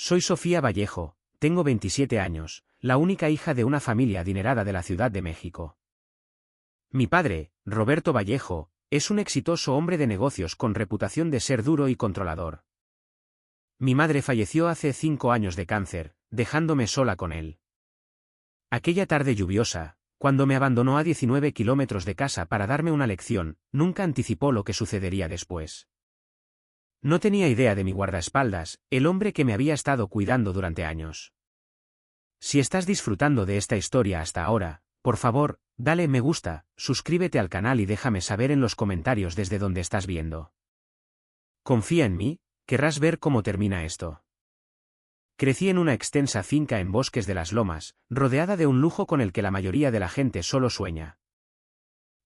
Soy Sofía Vallejo, tengo 27 años, la única hija de una familia adinerada de la Ciudad de México. Mi padre, Roberto Vallejo, es un exitoso hombre de negocios con reputación de ser duro y controlador. Mi madre falleció hace 5 años de cáncer, dejándome sola con él. Aquella tarde lluviosa, cuando me abandonó a 19 kilómetros de casa para darme una lección, nunca anticipó lo que sucedería después. No tenía idea de mi guardaespaldas, el hombre que me había estado cuidando durante años. Si estás disfrutando de esta historia hasta ahora, por favor, dale me gusta, suscríbete al canal y déjame saber en los comentarios desde donde estás viendo. Confía en mí, querrás ver cómo termina esto. Crecí en una extensa finca en Bosques de las Lomas, rodeada de un lujo con el que la mayoría de la gente solo sueña.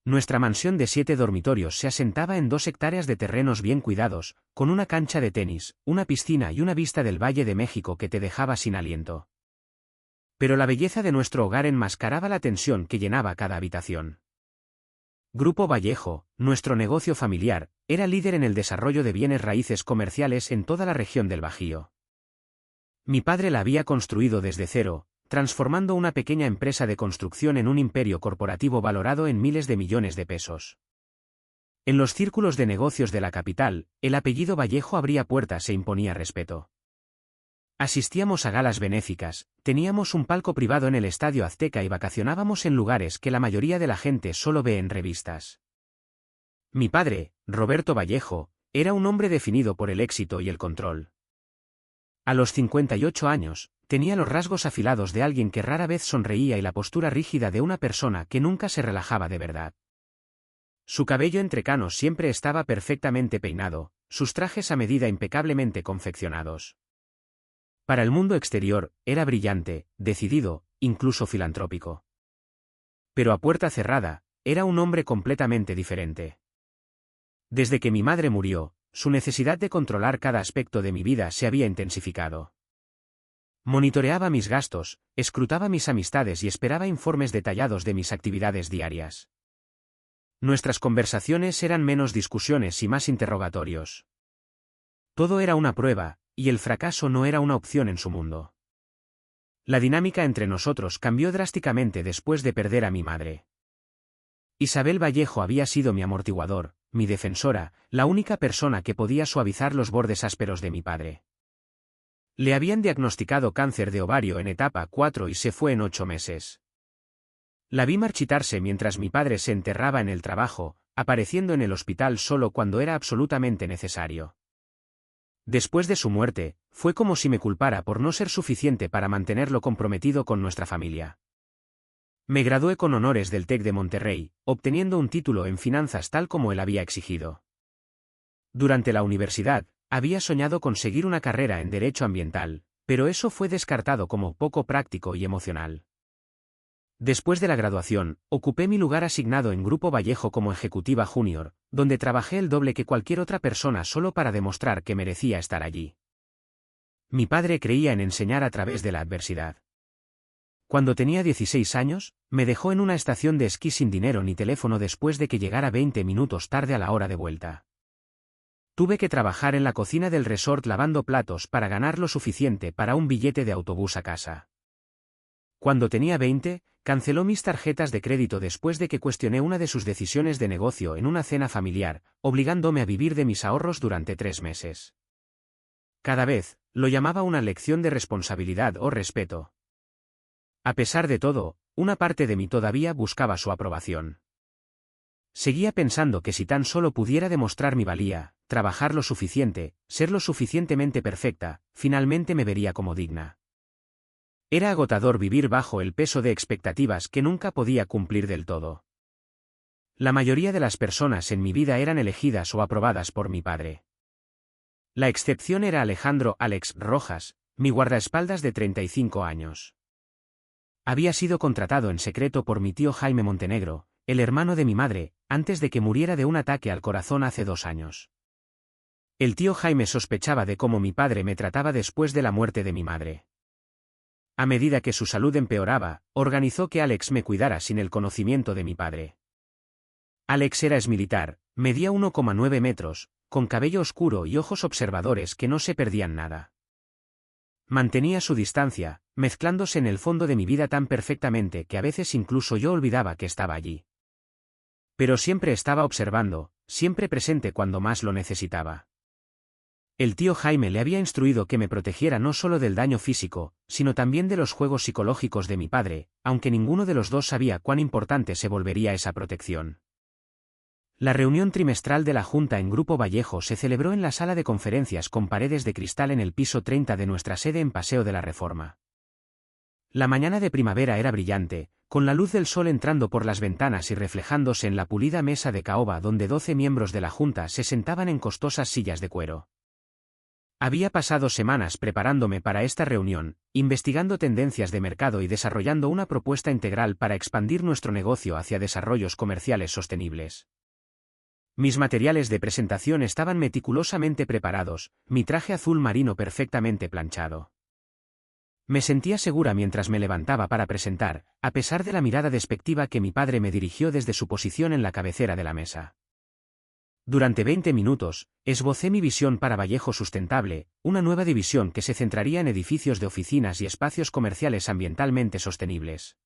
Nuestra mansión de 7 dormitorios se asentaba en 2 hectáreas de terrenos bien cuidados, con una cancha de tenis, una piscina y una vista del Valle de México que te dejaba sin aliento. Pero la belleza de nuestro hogar enmascaraba la tensión que llenaba cada habitación. Grupo Vallejo, nuestro negocio familiar, era líder en el desarrollo de bienes raíces comerciales en toda la región del Bajío. Mi padre la había construido desde cero, transformando una pequeña empresa de construcción en un imperio corporativo valorado en miles de millones de pesos. En los círculos de negocios de la capital, el apellido Vallejo abría puertas e imponía respeto. Asistíamos a galas benéficas, teníamos un palco privado en el Estadio Azteca y vacacionábamos en lugares que la mayoría de la gente solo ve en revistas. Mi padre, Roberto Vallejo, era un hombre definido por el éxito y el control. A los 58 años, tenía los rasgos afilados de alguien que rara vez sonreía y la postura rígida de una persona que nunca se relajaba de verdad. Su cabello entrecanos siempre estaba perfectamente peinado, sus trajes a medida impecablemente confeccionados. Para el mundo exterior, era brillante, decidido, incluso filantrópico. Pero a puerta cerrada, era un hombre completamente diferente. Desde que mi madre murió, su necesidad de controlar cada aspecto de mi vida se había intensificado. Monitoreaba mis gastos, escrutaba mis amistades y esperaba informes detallados de mis actividades diarias. Nuestras conversaciones eran menos discusiones y más interrogatorios. Todo era una prueba, y el fracaso no era una opción en su mundo. La dinámica entre nosotros cambió drásticamente después de perder a mi madre. Isabel Vallejo había sido mi amortiguador, mi defensora, la única persona que podía suavizar los bordes ásperos de mi padre. Le habían diagnosticado cáncer de ovario en etapa 4 y se fue en 8 meses. La vi marchitarse mientras mi padre se enterraba en el trabajo, apareciendo en el hospital solo cuando era absolutamente necesario. Después de su muerte, fue como si me culpara por no ser suficiente para mantenerlo comprometido con nuestra familia. Me gradué con honores del TEC de Monterrey, obteniendo un título en finanzas tal como él había exigido. Durante la universidad, había soñado con seguir una carrera en Derecho Ambiental, pero eso fue descartado como poco práctico y emocional. Después de la graduación, ocupé mi lugar asignado en Grupo Vallejo como ejecutiva junior, donde trabajé el doble que cualquier otra persona solo para demostrar que merecía estar allí. Mi padre creía en enseñar a través de la adversidad. Cuando tenía 16 años, me dejó en una estación de esquí sin dinero ni teléfono después de que llegara 20 minutos tarde a la hora de vuelta. Tuve que trabajar en la cocina del resort lavando platos para ganar lo suficiente para un billete de autobús a casa. Cuando tenía 20, canceló mis tarjetas de crédito después de que cuestioné una de sus decisiones de negocio en una cena familiar, obligándome a vivir de mis ahorros durante 3 meses. Cada vez, lo llamaba una lección de responsabilidad o respeto. A pesar de todo, una parte de mí todavía buscaba su aprobación. Seguía pensando que si tan solo pudiera demostrar mi valía, trabajar lo suficiente, ser lo suficientemente perfecta, finalmente me vería como digna. Era agotador vivir bajo el peso de expectativas que nunca podía cumplir del todo. La mayoría de las personas en mi vida eran elegidas o aprobadas por mi padre. La excepción era Alejandro Alex Rojas, mi guardaespaldas de 35 años. Había sido contratado en secreto por mi tío Jaime Montenegro, el hermano de mi madre, antes de que muriera de un ataque al corazón hace 2 años. El tío Jaime sospechaba de cómo mi padre me trataba después de la muerte de mi madre. A medida que su salud empeoraba, organizó que Alex me cuidara sin el conocimiento de mi padre. Alex era exmilitar, medía 1,9 metros, con cabello oscuro y ojos observadores que no se perdían nada. Mantenía su distancia, mezclándose en el fondo de mi vida tan perfectamente que a veces incluso yo olvidaba que estaba allí. Pero siempre estaba observando, siempre presente cuando más lo necesitaba. El tío Jaime le había instruido que me protegiera no solo del daño físico, sino también de los juegos psicológicos de mi padre, aunque ninguno de los dos sabía cuán importante se volvería esa protección. La reunión trimestral de la Junta en Grupo Vallejo se celebró en la sala de conferencias con paredes de cristal en el piso 30 de nuestra sede en Paseo de la Reforma. La mañana de primavera era brillante, con la luz del sol entrando por las ventanas y reflejándose en la pulida mesa de caoba donde 12 miembros de la Junta se sentaban en costosas sillas de cuero. Había pasado semanas preparándome para esta reunión, investigando tendencias de mercado y desarrollando una propuesta integral para expandir nuestro negocio hacia desarrollos comerciales sostenibles. Mis materiales de presentación estaban meticulosamente preparados, mi traje azul marino perfectamente planchado. Me sentía segura mientras me levantaba para presentar, a pesar de la mirada despectiva que mi padre me dirigió desde su posición en la cabecera de la mesa. Durante 20 minutos, esbocé mi visión para Vallejo Sustentable, una nueva división que se centraría en edificios de oficinas y espacios comerciales ambientalmente sostenibles.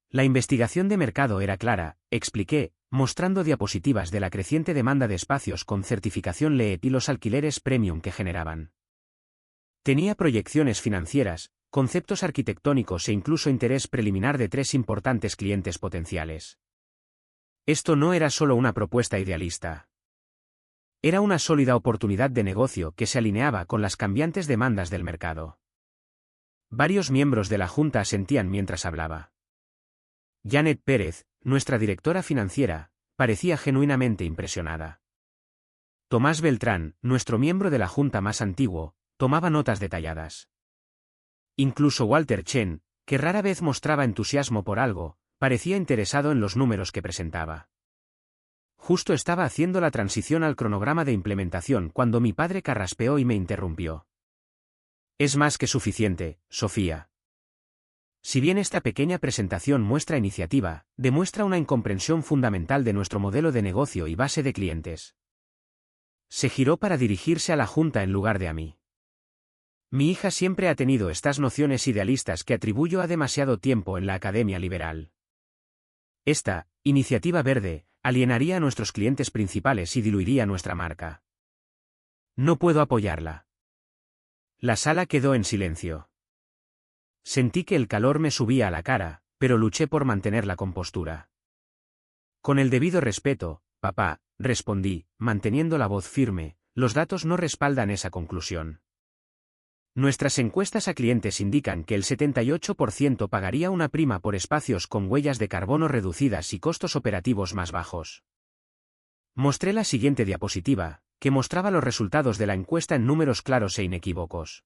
La investigación de mercado era clara, expliqué, mostrando diapositivas de la creciente demanda de espacios con certificación LEED y los alquileres premium que generaban. Tenía proyecciones financieras, conceptos arquitectónicos e incluso interés preliminar de 3 importantes clientes potenciales. Esto no era solo una propuesta idealista. Era una sólida oportunidad de negocio que se alineaba con las cambiantes demandas del mercado. Varios miembros de la Junta asentían mientras hablaba. Janet Pérez, nuestra directora financiera, parecía genuinamente impresionada. Tomás Beltrán, nuestro miembro de la Junta más antiguo, tomaba notas detalladas. Incluso Walter Chen, que rara vez mostraba entusiasmo por algo, parecía interesado en los números que presentaba. Justo estaba haciendo la transición al cronograma de implementación cuando mi padre carraspeó y me interrumpió. Es más que suficiente, Sofía. Si bien esta pequeña presentación muestra iniciativa, demuestra una incomprensión fundamental de nuestro modelo de negocio y base de clientes. Se giró para dirigirse a la Junta en lugar de a mí. Mi hija siempre ha tenido estas nociones idealistas que atribuyo a demasiado tiempo en la Academia Liberal. Esta iniciativa verde alienaría a nuestros clientes principales y diluiría nuestra marca. No puedo apoyarla. La sala quedó en silencio. Sentí que el calor me subía a la cara, pero luché por mantener la compostura. Con el debido respeto, papá, respondí, manteniendo la voz firme, los datos no respaldan esa conclusión. Nuestras encuestas a clientes indican que el 78% pagaría una prima por espacios con huellas de carbono reducidas y costos operativos más bajos. Mostré la siguiente diapositiva, que mostraba los resultados de la encuesta en números claros e inequívocos.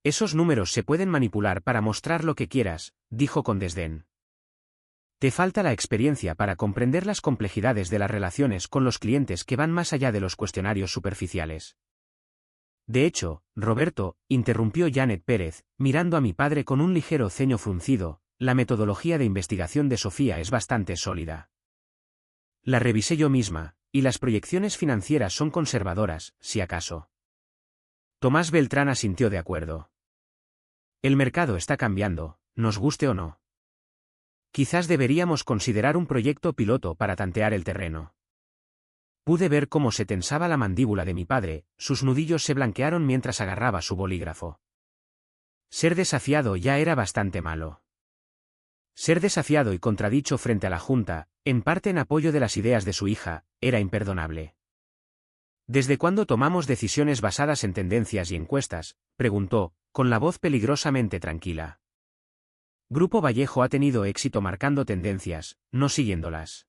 Esos números se pueden manipular para mostrar lo que quieras, dijo con desdén. Te falta la experiencia para comprender las complejidades de las relaciones con los clientes que van más allá de los cuestionarios superficiales. De hecho, Roberto, interrumpió Janet Pérez, mirando a mi padre con un ligero ceño fruncido, la metodología de investigación de Sofía es bastante sólida. La revisé yo misma, y las proyecciones financieras son conservadoras, si acaso. Tomás Beltrán asintió de acuerdo. El mercado está cambiando, nos guste o no. Quizás deberíamos considerar un proyecto piloto para tantear el terreno. Pude ver cómo se tensaba la mandíbula de mi padre, sus nudillos se blanquearon mientras agarraba su bolígrafo. Ser desafiado ya era bastante malo. Ser desafiado y contradicho frente a la Junta, en parte en apoyo de las ideas de su hija, era imperdonable. ¿Desde cuándo tomamos decisiones basadas en tendencias y encuestas?, preguntó, con la voz peligrosamente tranquila. Grupo Vallejo ha tenido éxito marcando tendencias, no siguiéndolas.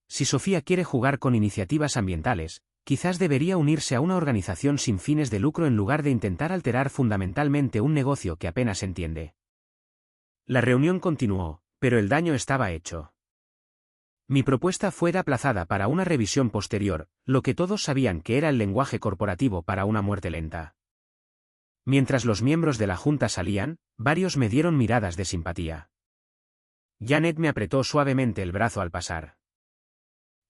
Si Sofía quiere jugar con iniciativas ambientales, quizás debería unirse a una organización sin fines de lucro en lugar de intentar alterar fundamentalmente un negocio que apenas entiende. La reunión continuó, pero el daño estaba hecho. Mi propuesta fue aplazada para una revisión posterior, lo que todos sabían que era el lenguaje corporativo para una muerte lenta. Mientras los miembros de la Junta salían, varios me dieron miradas de simpatía. Janet me apretó suavemente el brazo al pasar.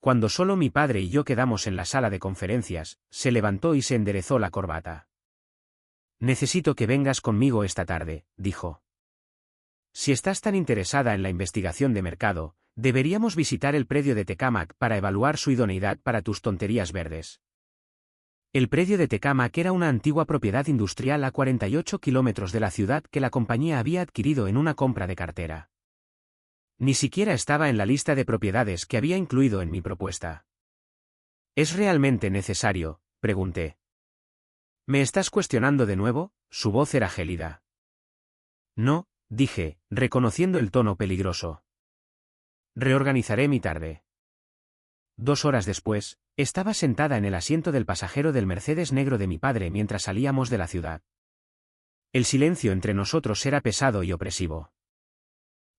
Cuando solo mi padre y yo quedamos en la sala de conferencias, se levantó y se enderezó la corbata. Necesito que vengas conmigo esta tarde, dijo. Si estás tan interesada en la investigación de mercado, deberíamos visitar el predio de Tecámac para evaluar su idoneidad para tus tonterías verdes. El predio de Tecámac era una antigua propiedad industrial a 48 kilómetros de la ciudad que la compañía había adquirido en una compra de cartera. Ni siquiera estaba en la lista de propiedades que había incluido en mi propuesta. ¿Es realmente necesario?, pregunté. ¿Me estás cuestionando de nuevo? Su voz era gélida. No, dije, reconociendo el tono peligroso. Reorganizaré mi tarde. 2 horas después, estaba sentada en el asiento del pasajero del Mercedes negro de mi padre mientras salíamos de la ciudad. El silencio entre nosotros era pesado y opresivo.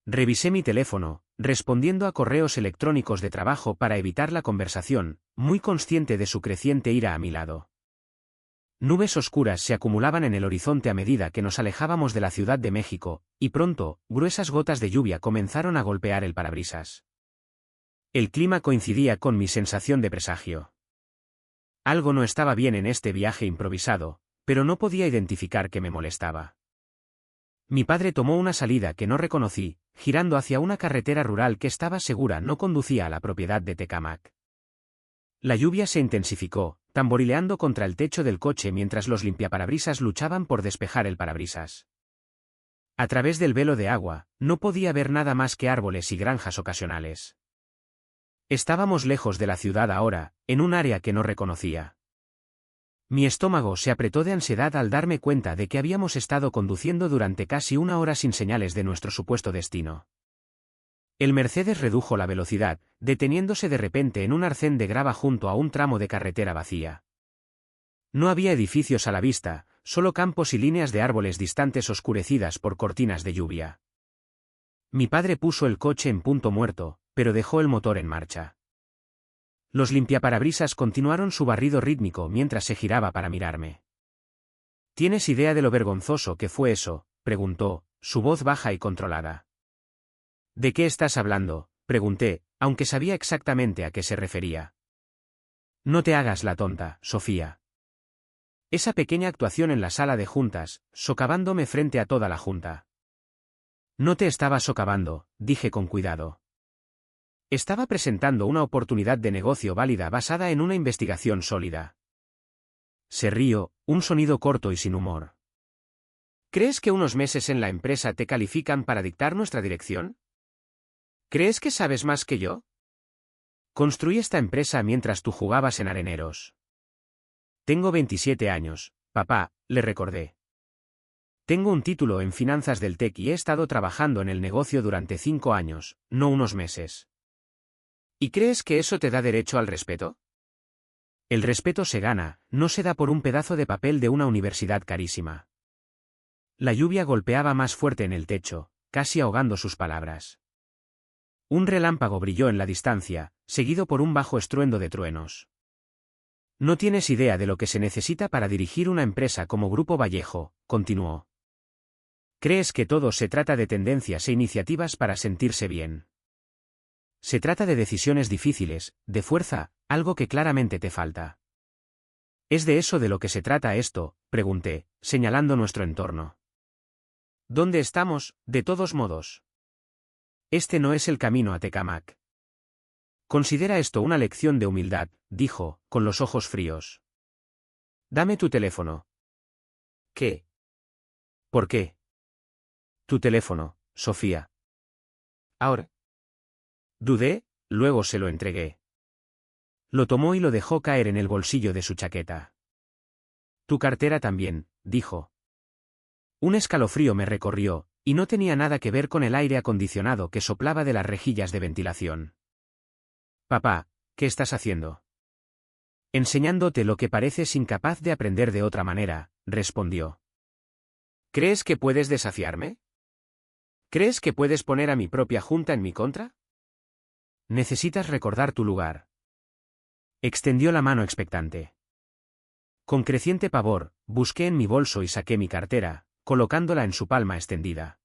Revisé mi teléfono, respondiendo a correos electrónicos de trabajo para evitar la conversación, muy consciente de su creciente ira a mi lado. Nubes oscuras se acumulaban en el horizonte a medida que nos alejábamos de la Ciudad de México, y pronto, gruesas gotas de lluvia comenzaron a golpear el parabrisas. El clima coincidía con mi sensación de presagio. Algo no estaba bien en este viaje improvisado, pero no podía identificar qué me molestaba. Mi padre tomó una salida que no reconocí, girando hacia una carretera rural que estaba segura no conducía a la propiedad de Tecámac. La lluvia se intensificó, tamborileando contra el techo del coche mientras los limpiaparabrisas luchaban por despejar el parabrisas. A través del velo de agua, no podía ver nada más que árboles y granjas ocasionales. Estábamos lejos de la ciudad ahora, en un área que no reconocía. Mi estómago se apretó de ansiedad al darme cuenta de que habíamos estado conduciendo durante casi 1 hora sin señales de nuestro supuesto destino. El Mercedes redujo la velocidad, deteniéndose de repente en un arcén de grava junto a un tramo de carretera vacía. No había edificios a la vista, solo campos y líneas de árboles distantes oscurecidas por cortinas de lluvia. Mi padre puso el coche en punto muerto, pero dejó el motor en marcha. Los limpiaparabrisas continuaron su barrido rítmico mientras se giraba para mirarme. ¿Tienes idea de lo vergonzoso que fue eso?, preguntó, su voz baja y controlada. ¿De qué estás hablando?, pregunté, aunque sabía exactamente a qué se refería. No te hagas la tonta, Sofía. Esa pequeña actuación en la sala de juntas, socavándome frente a toda la junta. No te estaba socavando, dije con cuidado. Estaba presentando una oportunidad de negocio válida basada en una investigación sólida. Se rió, un sonido corto y sin humor. ¿Crees que unos meses en la empresa te califican para dictar nuestra dirección? ¿Crees que sabes más que yo? Construí esta empresa mientras tú jugabas en Areneros. Tengo 27 años, papá, le recordé. Tengo un título en finanzas del TEC y he estado trabajando en el negocio durante 5 años, no unos meses. ¿Y crees que eso te da derecho al respeto? El respeto se gana, no se da por un pedazo de papel de una universidad carísima. La lluvia golpeaba más fuerte en el techo, casi ahogando sus palabras. Un relámpago brilló en la distancia, seguido por un bajo estruendo de truenos. No tienes idea de lo que se necesita para dirigir una empresa como Grupo Vallejo, continuó. ¿Crees que todo se trata de tendencias e iniciativas para sentirse bien? Se trata de decisiones difíciles, de fuerza, algo que claramente te falta. ¿Es de eso de lo que se trata esto?, pregunté, señalando nuestro entorno. ¿Dónde estamos, de todos modos? Este no es el camino a Tecámac. Considera esto una lección de humildad, dijo, con los ojos fríos. Dame tu teléfono. ¿Qué? ¿Por qué? Tu teléfono, Sofía. Ahora. Dudé, luego se lo entregué. Lo tomó y lo dejó caer en el bolsillo de su chaqueta. Tu cartera también, dijo. Un escalofrío me recorrió, y no tenía nada que ver con el aire acondicionado que soplaba de las rejillas de ventilación. Papá, ¿qué estás haciendo? Enseñándote lo que pareces incapaz de aprender de otra manera, respondió. ¿Crees que puedes desafiarme? ¿Crees que puedes poner a mi propia junta en mi contra? Necesitas recordar tu lugar. Extendió la mano expectante. Con creciente pavor, busqué en mi bolso y saqué mi cartera, colocándola en su palma extendida.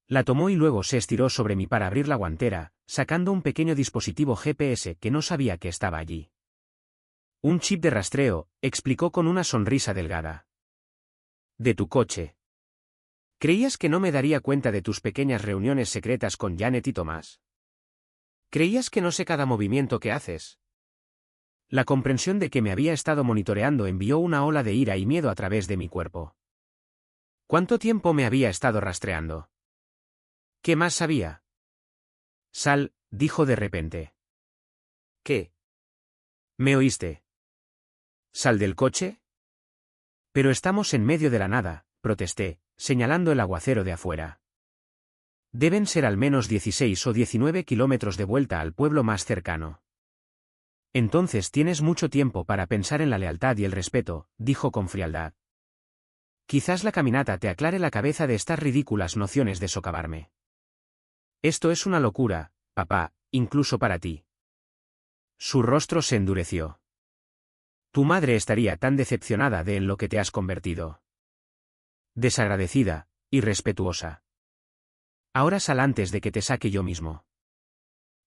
La tomó y luego se estiró sobre mí para abrir la guantera, sacando un pequeño dispositivo GPS que no sabía que estaba allí. Un chip de rastreo, explicó con una sonrisa delgada. De tu coche. ¿Creías que no me daría cuenta de tus pequeñas reuniones secretas con Janet y Tomás? ¿Creías que no sé cada movimiento que haces? La comprensión de que me había estado monitoreando envió una ola de ira y miedo a través de mi cuerpo. ¿Cuánto tiempo me había estado rastreando? ¿Qué más sabía? Sal, dijo de repente. ¿Qué? ¿Me oíste? ¿Sal del coche? Pero estamos en medio de la nada, protesté, señalando el aguacero de afuera. Deben ser al menos 16 o 19 kilómetros de vuelta al pueblo más cercano. Entonces tienes mucho tiempo para pensar en la lealtad y el respeto, dijo con frialdad. Quizás la caminata te aclare la cabeza de estas ridículas nociones de socavarme. Esto es una locura, papá, incluso para ti. Su rostro se endureció. Tu madre estaría tan decepcionada de en lo que te has convertido. Desagradecida, irrespetuosa. Ahora sal antes de que te saque yo mismo.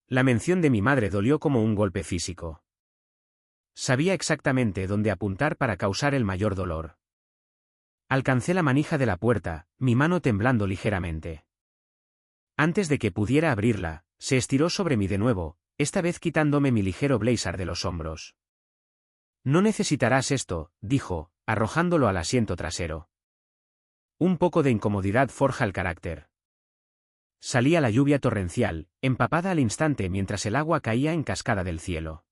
La mención de mi madre dolió como un golpe físico. Sabía exactamente dónde apuntar para causar el mayor dolor. Alcancé la manija de la puerta, mi mano temblando ligeramente. Antes de que pudiera abrirla, se estiró sobre mí de nuevo, esta vez quitándome mi ligero blazer de los hombros. No necesitarás esto, dijo, arrojándolo al asiento trasero. Un poco de incomodidad forja el carácter. Salía la lluvia torrencial, empapada al instante mientras el agua caía en cascada del cielo.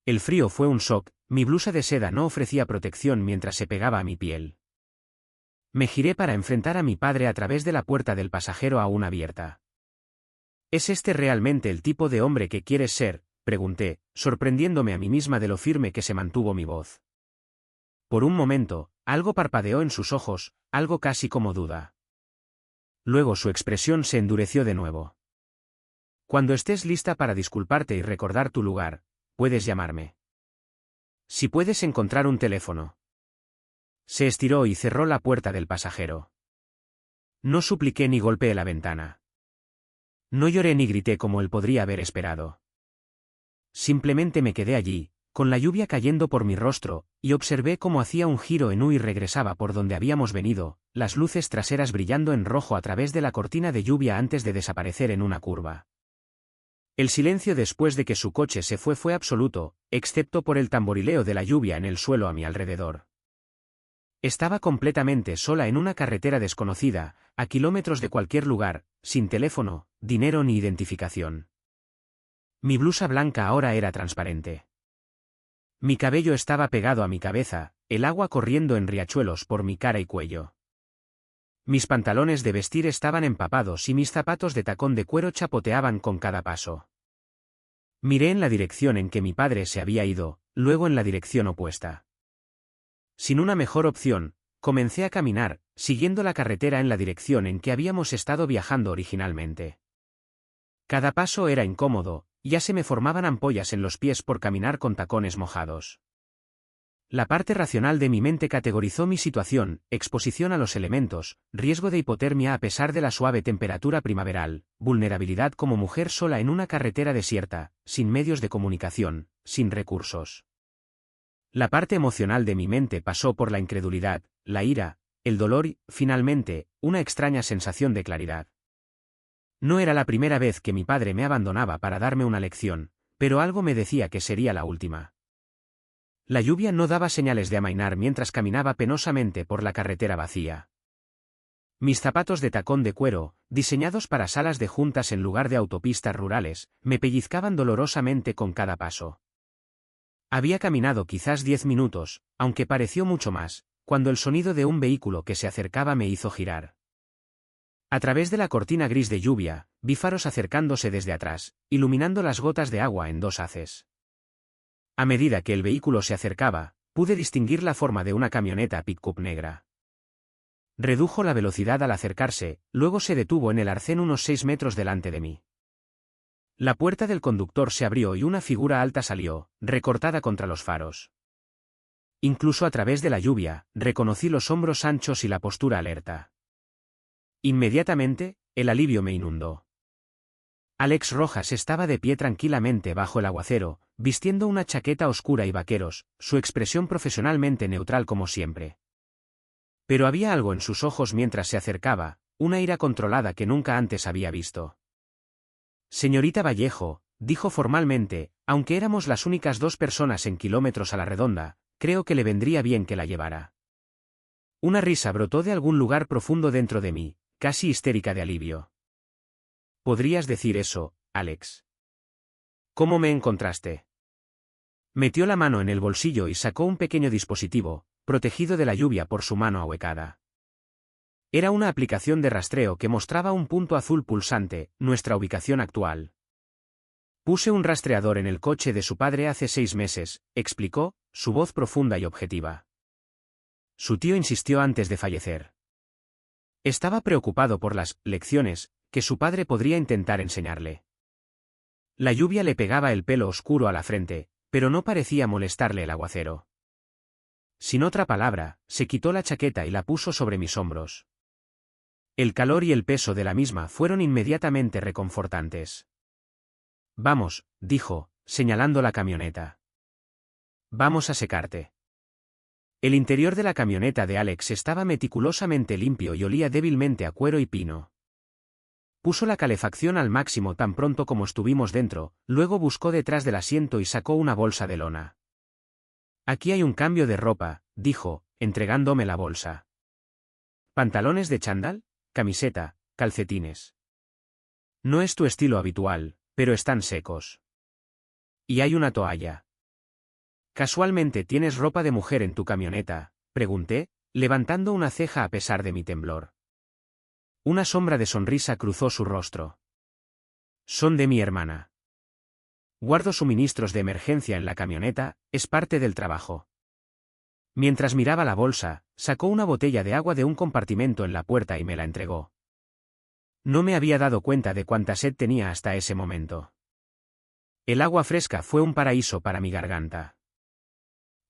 El frío fue un shock, mi blusa de seda no ofrecía protección mientras se pegaba a mi piel. Me giré para enfrentar a mi padre a través de la puerta del pasajero aún abierta. ¿Es este realmente el tipo de hombre que quieres ser?, pregunté, sorprendiéndome a mí misma de lo firme que se mantuvo mi voz. Por un momento, algo parpadeó en sus ojos, algo casi como duda. Luego su expresión se endureció de nuevo. Cuando estés lista para disculparte y recordar tu lugar, puedes llamarme. Si puedes encontrar un teléfono. Se estiró y cerró la puerta del pasajero. No supliqué ni golpeé la ventana. No lloré ni grité como él podría haber esperado. Simplemente me quedé allí, con la lluvia cayendo por mi rostro, y observé cómo hacía un giro en U y regresaba por donde habíamos venido, las luces traseras brillando en rojo a través de la cortina de lluvia antes de desaparecer en una curva. El silencio después de que su coche se fue absoluto, excepto por el tamborileo de la lluvia en el suelo a mi alrededor. Estaba completamente sola en una carretera desconocida, a kilómetros de cualquier lugar, sin teléfono, dinero ni identificación. Mi blusa blanca ahora era transparente. Mi cabello estaba pegado a mi cabeza, el agua corriendo en riachuelos por mi cara y cuello. Mis pantalones de vestir estaban empapados y mis zapatos de tacón de cuero chapoteaban con cada paso. Miré en la dirección en que mi padre se había ido, luego en la dirección opuesta. Sin una mejor opción, comencé a caminar, siguiendo la carretera en la dirección en que habíamos estado viajando originalmente. Cada paso era incómodo, ya se me formaban ampollas en los pies por caminar con tacones mojados. La parte racional de mi mente categorizó mi situación: exposición a los elementos, riesgo de hipotermia a pesar de la suave temperatura primaveral, vulnerabilidad como mujer sola en una carretera desierta, sin medios de comunicación, sin recursos. La parte emocional de mi mente pasó por la incredulidad, la ira, el dolor y, finalmente, una extraña sensación de claridad. No era la primera vez que mi padre me abandonaba para darme una lección, pero algo me decía que sería la última. La lluvia no daba señales de amainar mientras caminaba penosamente por la carretera vacía. Mis zapatos de tacón de cuero, diseñados para salas de juntas en lugar de autopistas rurales, me pellizcaban dolorosamente con cada paso. Había caminado quizás 10 minutos, aunque pareció mucho más, cuando el sonido de un vehículo que se acercaba me hizo girar. A través de la cortina gris de lluvia, vi faros acercándose desde atrás, iluminando las gotas de agua en dos haces. A medida que el vehículo se acercaba, pude distinguir la forma de una camioneta pick-up negra. Redujo la velocidad al acercarse, luego se detuvo en el arcén unos 6 metros delante de mí. La puerta del conductor se abrió y una figura alta salió, recortada contra los faros. Incluso a través de la lluvia, reconocí los hombros anchos y la postura alerta. Inmediatamente, el alivio me inundó. Alex Rojas estaba de pie tranquilamente bajo el aguacero, vistiendo una chaqueta oscura y vaqueros, su expresión profesionalmente neutral como siempre. Pero había algo en sus ojos mientras se acercaba, una ira controlada que nunca antes había visto. Señorita Vallejo, dijo formalmente, aunque éramos las únicas 2 personas en kilómetros a la redonda, creo que le vendría bien que la llevara. Una risa brotó de algún lugar profundo dentro de mí, casi histérica de alivio. ¿Podrías decir eso, Alex? ¿Cómo me encontraste? Metió la mano en el bolsillo y sacó un pequeño dispositivo, protegido de la lluvia por su mano ahuecada. Era una aplicación de rastreo que mostraba un punto azul pulsante, nuestra ubicación actual. Puse un rastreador en el coche de su padre hace 6 meses, explicó, su voz profunda y objetiva. Su tío insistió antes de fallecer. Estaba preocupado por las lecciones que su padre podría intentar enseñarle. La lluvia le pegaba el pelo oscuro a la frente, pero no parecía molestarle el aguacero. Sin otra palabra, se quitó la chaqueta y la puso sobre mis hombros. El calor y el peso de la misma fueron inmediatamente reconfortantes. Vamos, dijo, señalando la camioneta. Vamos a secarte. El interior de la camioneta de Alex estaba meticulosamente limpio y olía débilmente a cuero y pino. Puso la calefacción al máximo tan pronto como estuvimos dentro, luego buscó detrás del asiento y sacó una bolsa de lona. Aquí hay un cambio de ropa, dijo, entregándome la bolsa. ¿Pantalones de chándal? Camiseta, calcetines. No es tu estilo habitual, pero están secos. Y hay una toalla. ¿Casualmente tienes ropa de mujer en tu camioneta?, pregunté, levantando una ceja a pesar de mi temblor. Una sombra de sonrisa cruzó su rostro. Son de mi hermana. Guardo suministros de emergencia en la camioneta, es parte del trabajo. Mientras miraba la bolsa, sacó una botella de agua de un compartimento en la puerta y me la entregó. No me había dado cuenta de cuánta sed tenía hasta ese momento. El agua fresca fue un paraíso para mi garganta.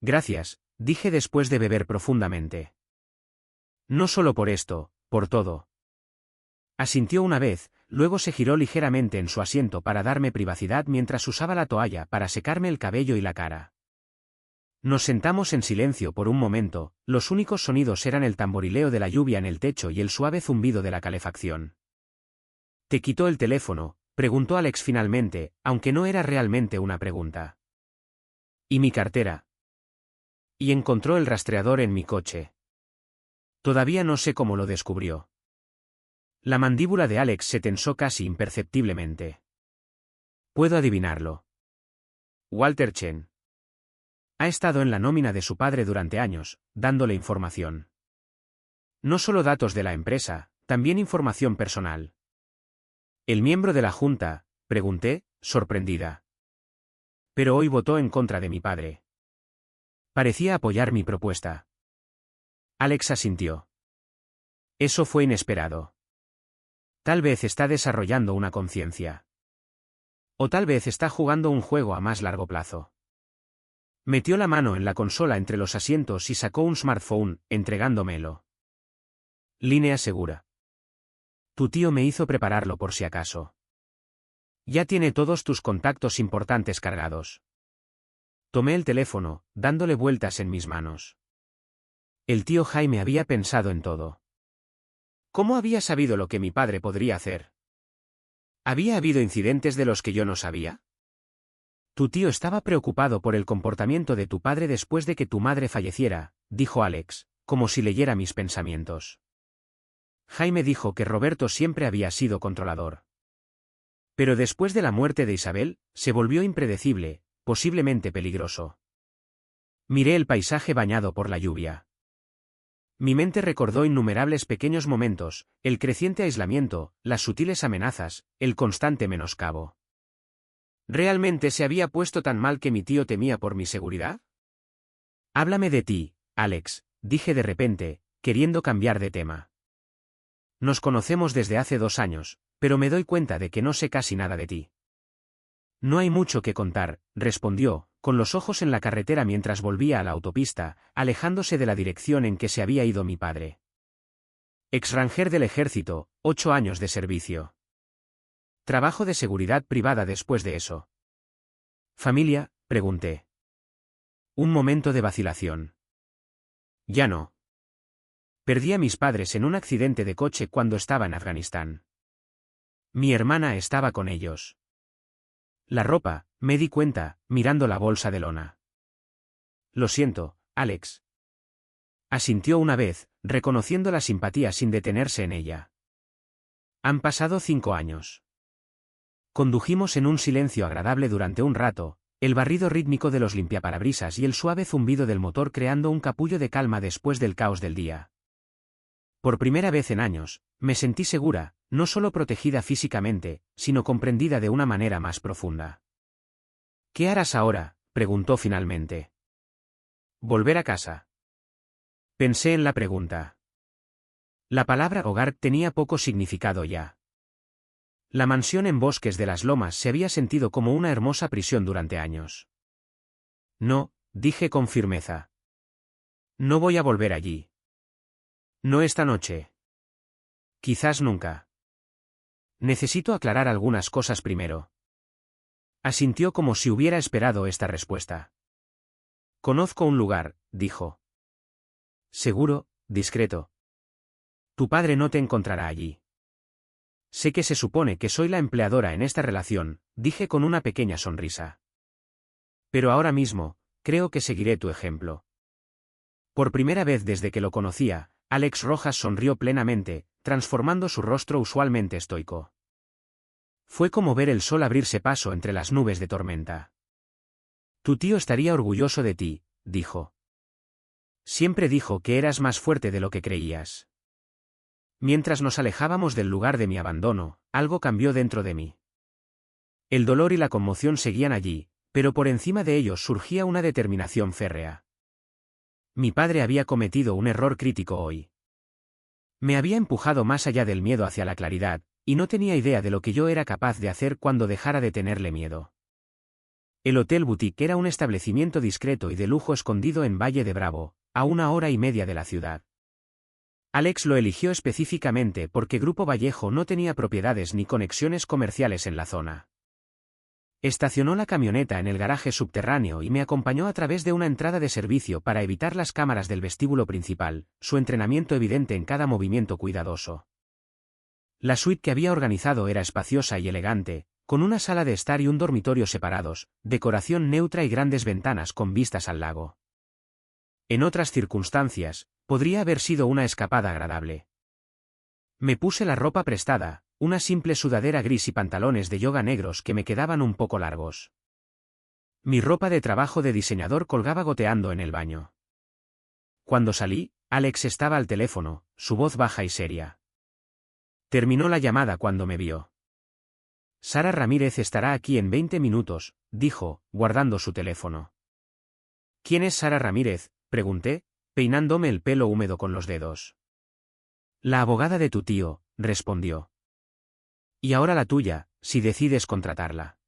Gracias, dije después de beber profundamente. No solo por esto, por todo. Asintió una vez, luego se giró ligeramente en su asiento para darme privacidad mientras usaba la toalla para secarme el cabello y la cara. Nos sentamos en silencio por un momento, los únicos sonidos eran el tamborileo de la lluvia en el techo y el suave zumbido de la calefacción. ¿Te quitó el teléfono?, preguntó Alex finalmente, aunque no era realmente una pregunta. ¿Y mi cartera? Y encontró el rastreador en mi coche. Todavía no sé cómo lo descubrió. La mandíbula de Alex se tensó casi imperceptiblemente. Puedo adivinarlo. Walter Chen. Ha estado en la nómina de su padre durante años, dándole información. No solo datos de la empresa, también información personal. ¿El miembro de la junta?, pregunté, sorprendida. Pero hoy votó en contra de mi padre. Parecía apoyar mi propuesta. Alex asintió. Eso fue inesperado. Tal vez está desarrollando una conciencia. O tal vez está jugando un juego a más largo plazo. Metió la mano en la consola entre los asientos y sacó un smartphone, entregándomelo. Línea segura. Tu tío me hizo prepararlo por si acaso. Ya tiene todos tus contactos importantes cargados. Tomé el teléfono, dándole vueltas en mis manos. El tío Jaime había pensado en todo. ¿Cómo había sabido lo que mi padre podría hacer? ¿Había habido incidentes de los que yo no sabía? Tu tío estaba preocupado por el comportamiento de tu padre después de que tu madre falleciera, dijo Alex, como si leyera mis pensamientos. Jaime dijo que Roberto siempre había sido controlador. Pero después de la muerte de Isabel, se volvió impredecible, posiblemente peligroso. Miré el paisaje bañado por la lluvia. Mi mente recordó innumerables pequeños momentos, el creciente aislamiento, las sutiles amenazas, el constante menoscabo. ¿Realmente se había puesto tan mal que mi tío temía por mi seguridad? Háblame de ti, Alex, dije de repente, queriendo cambiar de tema. Nos conocemos desde hace 2 años, pero me doy cuenta de que no sé casi nada de ti. No hay mucho que contar, respondió, con los ojos en la carretera mientras volvía a la autopista, alejándose de la dirección en que se había ido mi padre. Ex-ranger del ejército, 8 años de servicio. Trabajo de seguridad privada después de eso. ¿Familia?, pregunté. Un momento de vacilación. Ya no. Perdí a mis padres en un accidente de coche cuando estaba en Afganistán. Mi hermana estaba con ellos. La ropa, me di cuenta, mirando la bolsa de lona. Lo siento, Alex. Asintió una vez, reconociendo la simpatía sin detenerse en ella. Han pasado 5 años. Condujimos en un silencio agradable durante un rato, el barrido rítmico de los limpiaparabrisas y el suave zumbido del motor creando un capullo de calma después del caos del día. Por primera vez en años, me sentí segura, no solo protegida físicamente, sino comprendida de una manera más profunda. ¿Qué harás ahora?, preguntó finalmente. Volver a casa. Pensé en la pregunta. La palabra hogar tenía poco significado ya. La mansión en Bosques de las Lomas se había sentido como una hermosa prisión durante años. No, dije con firmeza. No voy a volver allí. No esta noche. Quizás nunca. Necesito aclarar algunas cosas primero. Asintió como si hubiera esperado esta respuesta. Conozco un lugar, dijo. Seguro, discreto. Tu padre no te encontrará allí. Sé que se supone que soy la empleadora en esta relación, dije con una pequeña sonrisa. Pero ahora mismo, creo que seguiré tu ejemplo. Por primera vez desde que lo conocía, Alex Rojas sonrió plenamente, transformando su rostro usualmente estoico. Fue como ver el sol abrirse paso entre las nubes de tormenta. Tu tío estaría orgulloso de ti, dijo. Siempre dijo que eras más fuerte de lo que creías. Mientras nos alejábamos del lugar de mi abandono, algo cambió dentro de mí. El dolor y la conmoción seguían allí, pero por encima de ellos surgía una determinación férrea. Mi padre había cometido un error crítico hoy. Me había empujado más allá del miedo hacia la claridad, y no tenía idea de lo que yo era capaz de hacer cuando dejara de tenerle miedo. El Hotel Boutique era un establecimiento discreto y de lujo escondido en Valle de Bravo, a 1 hora y media de la ciudad. Alex lo eligió específicamente porque Grupo Vallejo no tenía propiedades ni conexiones comerciales en la zona. Estacionó la camioneta en el garaje subterráneo y me acompañó a través de una entrada de servicio para evitar las cámaras del vestíbulo principal, su entrenamiento evidente en cada movimiento cuidadoso. La suite que había organizado era espaciosa y elegante, con una sala de estar y un dormitorio separados, decoración neutra y grandes ventanas con vistas al lago. En otras circunstancias, podría haber sido una escapada agradable. Me puse la ropa prestada, una simple sudadera gris y pantalones de yoga negros que me quedaban un poco largos. Mi ropa de trabajo de diseñador colgaba goteando en el baño. Cuando salí, Alex estaba al teléfono, su voz baja y seria. Terminó la llamada cuando me vio. Sara Ramírez estará aquí en 20 minutos, dijo, guardando su teléfono. ¿Quién es Sara Ramírez?, pregunté, peinándome el pelo húmedo con los dedos. La abogada de tu tío, respondió. Y ahora la tuya, si decides contratarla.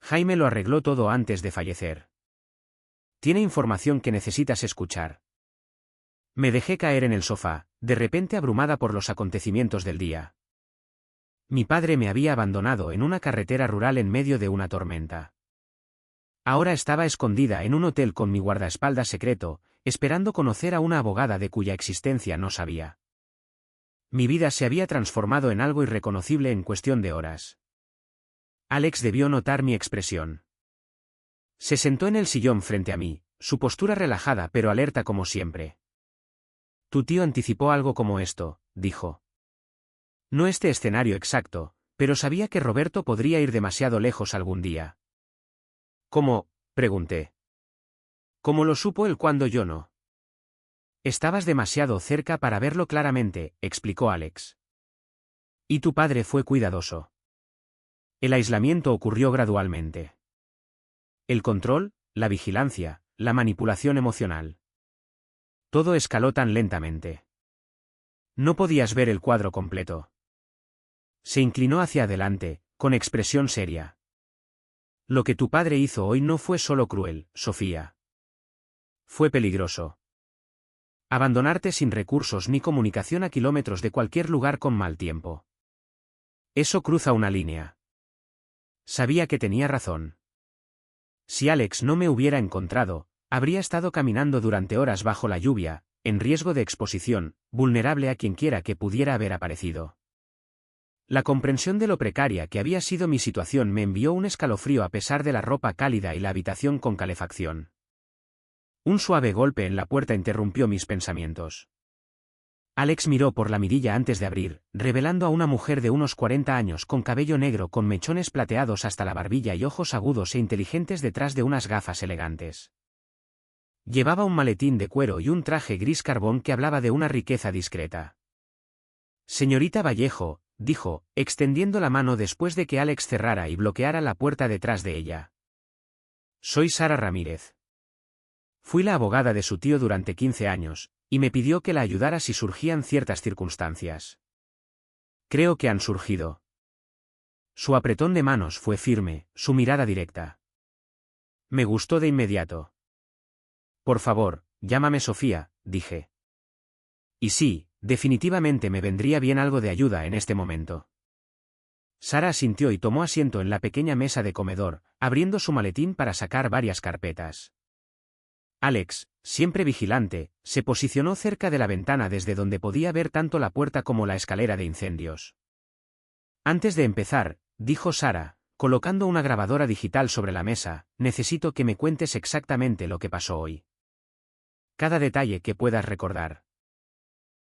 Jaime lo arregló todo antes de fallecer. Tiene información que necesitas escuchar. Me dejé caer en el sofá, de repente abrumada por los acontecimientos del día. Mi padre me había abandonado en una carretera rural en medio de una tormenta. Ahora estaba escondida en un hotel con mi guardaespaldas secreto, esperando conocer a una abogada de cuya existencia no sabía. Mi vida se había transformado en algo irreconocible en cuestión de horas. Alex debió notar mi expresión. Se sentó en el sillón frente a mí, su postura relajada pero alerta como siempre. Tu tío anticipó algo como esto, dijo. No este escenario exacto, pero sabía que Roberto podría ir demasiado lejos algún día. ¿Cómo?, pregunté. ¿Cómo lo supo él cuando yo no? Estabas demasiado cerca para verlo claramente, explicó Alex. Y tu padre fue cuidadoso. El aislamiento ocurrió gradualmente. El control, la vigilancia, la manipulación emocional. Todo escaló tan lentamente. No podías ver el cuadro completo. Se inclinó hacia adelante, con expresión seria. Lo que tu padre hizo hoy no fue solo cruel, Sofía. Fue peligroso. Abandonarte sin recursos ni comunicación a kilómetros de cualquier lugar con mal tiempo. Eso cruza una línea. Sabía que tenía razón. Si Alex no me hubiera encontrado, habría estado caminando durante horas bajo la lluvia, en riesgo de exposición, vulnerable a quienquiera que pudiera haber aparecido. La comprensión de lo precaria que había sido mi situación me envió un escalofrío a pesar de la ropa cálida y la habitación con calefacción. Un suave golpe en la puerta interrumpió mis pensamientos. Alex miró por la mirilla antes de abrir, revelando a una mujer de unos 40 años con cabello negro con mechones plateados hasta la barbilla y ojos agudos e inteligentes detrás de unas gafas elegantes. Llevaba un maletín de cuero y un traje gris carbón que hablaba de una riqueza discreta. «Señorita Vallejo», dijo, extendiendo la mano después de que Alex cerrara y bloqueara la puerta detrás de ella. «Soy Sara Ramírez. Fui la abogada de su tío durante 15 años, y me pidió que la ayudara si surgían ciertas circunstancias. Creo que han surgido». Su apretón de manos fue firme, su mirada directa. Me gustó de inmediato. «Por favor, llámame Sofía», dije. Y sí, definitivamente me vendría bien algo de ayuda en este momento. Sara asintió y tomó asiento en la pequeña mesa de comedor, abriendo su maletín para sacar varias carpetas. Alex, siempre vigilante, se posicionó cerca de la ventana desde donde podía ver tanto la puerta como la escalera de incendios. «Antes de empezar», dijo Sara, colocando una grabadora digital sobre la mesa, «necesito que me cuentes exactamente lo que pasó hoy. Cada detalle que puedas recordar».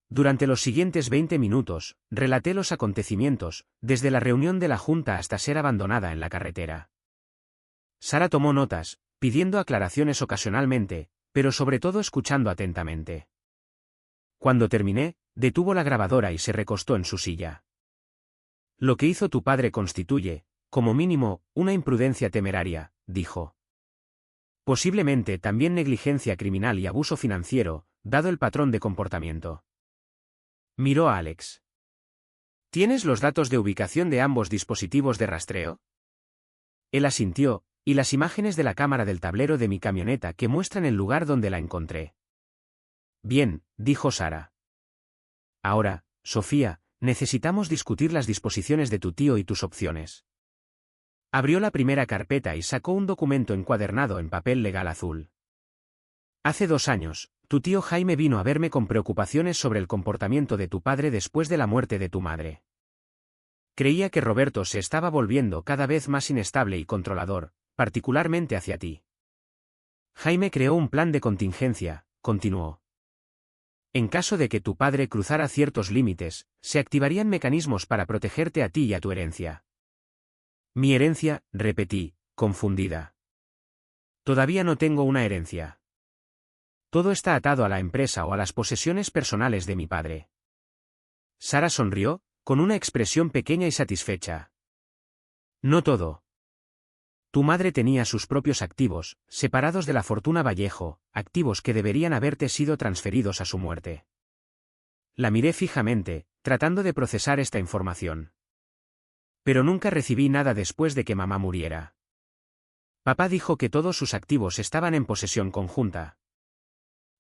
Durante los siguientes 20 minutos, relaté los acontecimientos, desde la reunión de la junta hasta ser abandonada en la carretera. Sara tomó notas, pidiendo aclaraciones ocasionalmente, pero sobre todo escuchando atentamente. Cuando terminé, detuvo la grabadora y se recostó en su silla. «Lo que hizo tu padre constituye, como mínimo, una imprudencia temeraria», dijo. «Posiblemente también negligencia criminal y abuso financiero, dado el patrón de comportamiento». Miró a Alex. «¿Tienes los datos de ubicación de ambos dispositivos de rastreo?» Él asintió, y las imágenes de la cámara del tablero de mi camioneta que muestran el lugar donde la encontré. «Bien», dijo Sara. «Ahora, Sofía, necesitamos discutir las disposiciones de tu tío y tus opciones». Abrió la primera carpeta y sacó un documento encuadernado en papel legal azul. «Hace 2 años, tu tío Jaime vino a verme con preocupaciones sobre el comportamiento de tu padre después de la muerte de tu madre. Creía que Roberto se estaba volviendo cada vez más inestable y controlador, particularmente hacia ti. Jaime creó un plan de contingencia», continuó. «En caso de que tu padre cruzara ciertos límites, se activarían mecanismos para protegerte a ti y a tu herencia». «¿Mi herencia?», repetí, confundida. «Todavía no tengo una herencia. Todo está atado a la empresa o a las posesiones personales de mi padre». Sara sonrió, con una expresión pequeña y satisfecha. «No todo. Tu madre tenía sus propios activos, separados de la fortuna Vallejo, activos que deberían haberte sido transferidos a su muerte». La miré fijamente, tratando de procesar esta información. «Pero nunca recibí nada después de que mamá muriera. Papá dijo que todos sus activos estaban en posesión conjunta».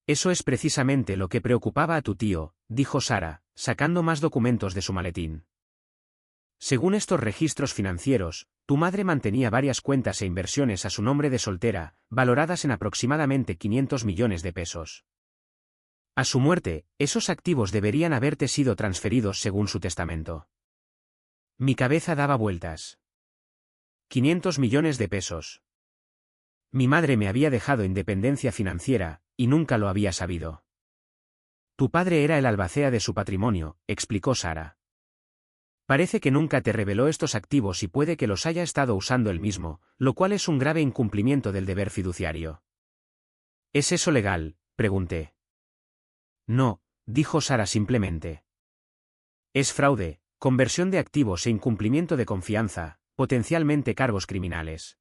«Eso es precisamente lo que preocupaba a tu tío», dijo Sara, sacando más documentos de su maletín. «Según estos registros financieros, tu madre mantenía varias cuentas e inversiones a su nombre de soltera, valoradas en aproximadamente 500 millones de pesos. A su muerte, esos activos deberían haberte sido transferidos según su testamento». Mi cabeza daba vueltas. 500 millones de pesos. Mi madre me había dejado independencia financiera, y nunca lo había sabido. «Tu padre era el albacea de su patrimonio», explicó Sara. «Parece que nunca te reveló estos activos y puede que los haya estado usando él mismo, lo cual es un grave incumplimiento del deber fiduciario». «¿Es eso legal?», pregunté. «No», dijo Sara simplemente. «Es fraude, conversión de activos e incumplimiento de confianza, potencialmente cargos criminales».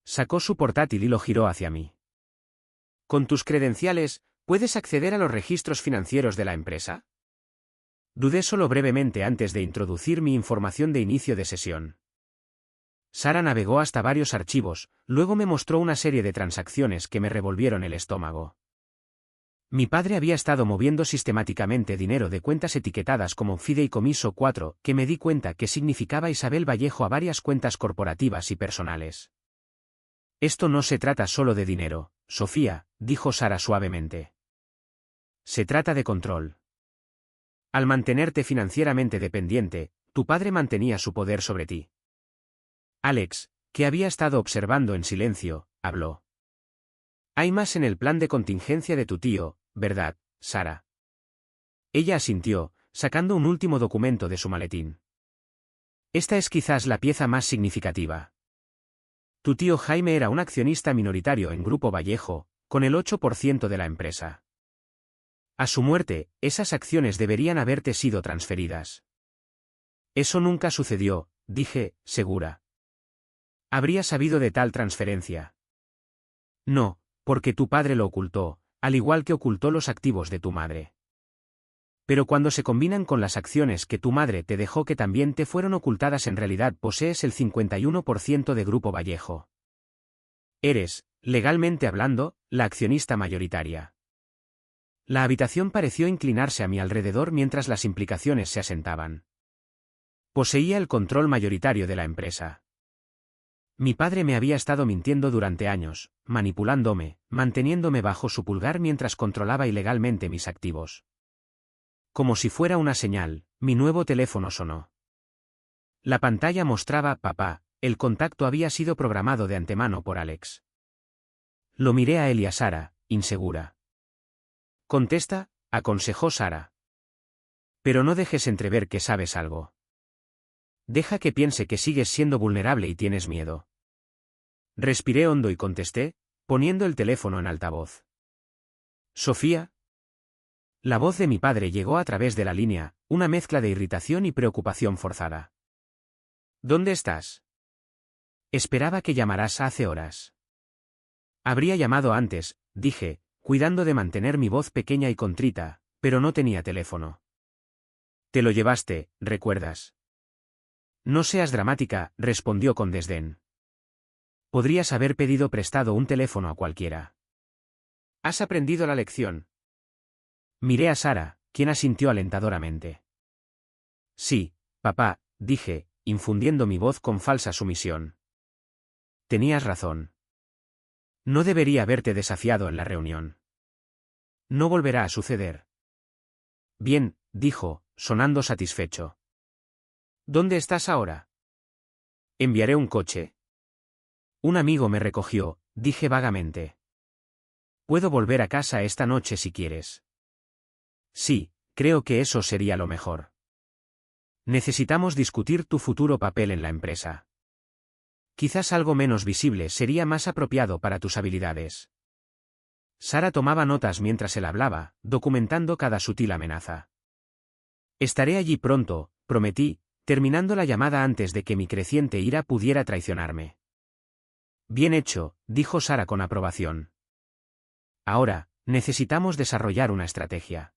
Sacó su portátil y lo giró hacia mí. «¿Con tus credenciales, puedes acceder a los registros financieros de la empresa?». Dudé solo brevemente antes de introducir mi información de inicio de sesión. Sara navegó hasta varios archivos, luego me mostró una serie de transacciones que me revolvieron el estómago. Mi padre había estado moviendo sistemáticamente dinero de cuentas etiquetadas como Fideicomiso 4, que me di cuenta que significaba Isabel Vallejo, a varias cuentas corporativas y personales. «Esto no se trata solo de dinero, Sofía», dijo Sara suavemente. Se trata de control. Al mantenerte financieramente dependiente, tu padre mantenía su poder sobre ti. Alex, que había estado observando en silencio, habló. Hay más en el plan de contingencia de tu tío, ¿verdad, Sara? Ella asintió, sacando un último documento de su maletín. Esta es quizás la pieza más significativa. Tu tío Jaime era un accionista minoritario en Grupo Vallejo, con el 8% de la empresa. A su muerte, esas acciones deberían haberte sido transferidas. Eso nunca sucedió, dije, segura. ¿Habría sabido de tal transferencia? No, porque tu padre lo ocultó, al igual que ocultó los activos de tu madre. Pero cuando se combinan con las acciones que tu madre te dejó que también te fueron ocultadas, en realidad posees el 51% de Grupo Vallejo. Eres, legalmente hablando, la accionista mayoritaria. La habitación pareció inclinarse a mi alrededor mientras las implicaciones se asentaban. Poseía el control mayoritario de la empresa. Mi padre me había estado mintiendo durante años, manipulándome, manteniéndome bajo su pulgar mientras controlaba ilegalmente mis activos. Como si fuera una señal, mi nuevo teléfono sonó. La pantalla mostraba papá, el contacto había sido programado de antemano por Alex. Lo miré a él y a Sara, insegura. Contesta, aconsejó Sara. Pero no dejes entrever que sabes algo. Deja que piense que sigues siendo vulnerable y tienes miedo. Respiré hondo y contesté, poniendo el teléfono en altavoz. Sofía. La voz de mi padre llegó a través de la línea, una mezcla de irritación y preocupación forzada. ¿Dónde estás? Esperaba que llamaras hace horas. Habría llamado antes, dije, cuidando de mantener mi voz pequeña y contrita, pero no tenía teléfono. Te lo llevaste, ¿recuerdas? No seas dramática, respondió con desdén. Podrías haber pedido prestado un teléfono a cualquiera. ¿Has aprendido la lección? Miré a Sara, quien asintió alentadoramente. Sí, papá, dije, infundiendo mi voz con falsa sumisión. Tenías razón. No debería haberte desafiado en la reunión. No volverá a suceder. Bien, dijo, sonando satisfecho. ¿Dónde estás ahora? Enviaré un coche. Un amigo me recogió, dije vagamente. Puedo volver a casa esta noche si quieres. Sí, creo que eso sería lo mejor. Necesitamos discutir tu futuro papel en la empresa. Quizás algo menos visible sería más apropiado para tus habilidades. Sara tomaba notas mientras él hablaba, documentando cada sutil amenaza. Estaré allí pronto, prometí, terminando la llamada antes de que mi creciente ira pudiera traicionarme. Bien hecho, dijo Sara con aprobación. Ahora, necesitamos desarrollar una estrategia.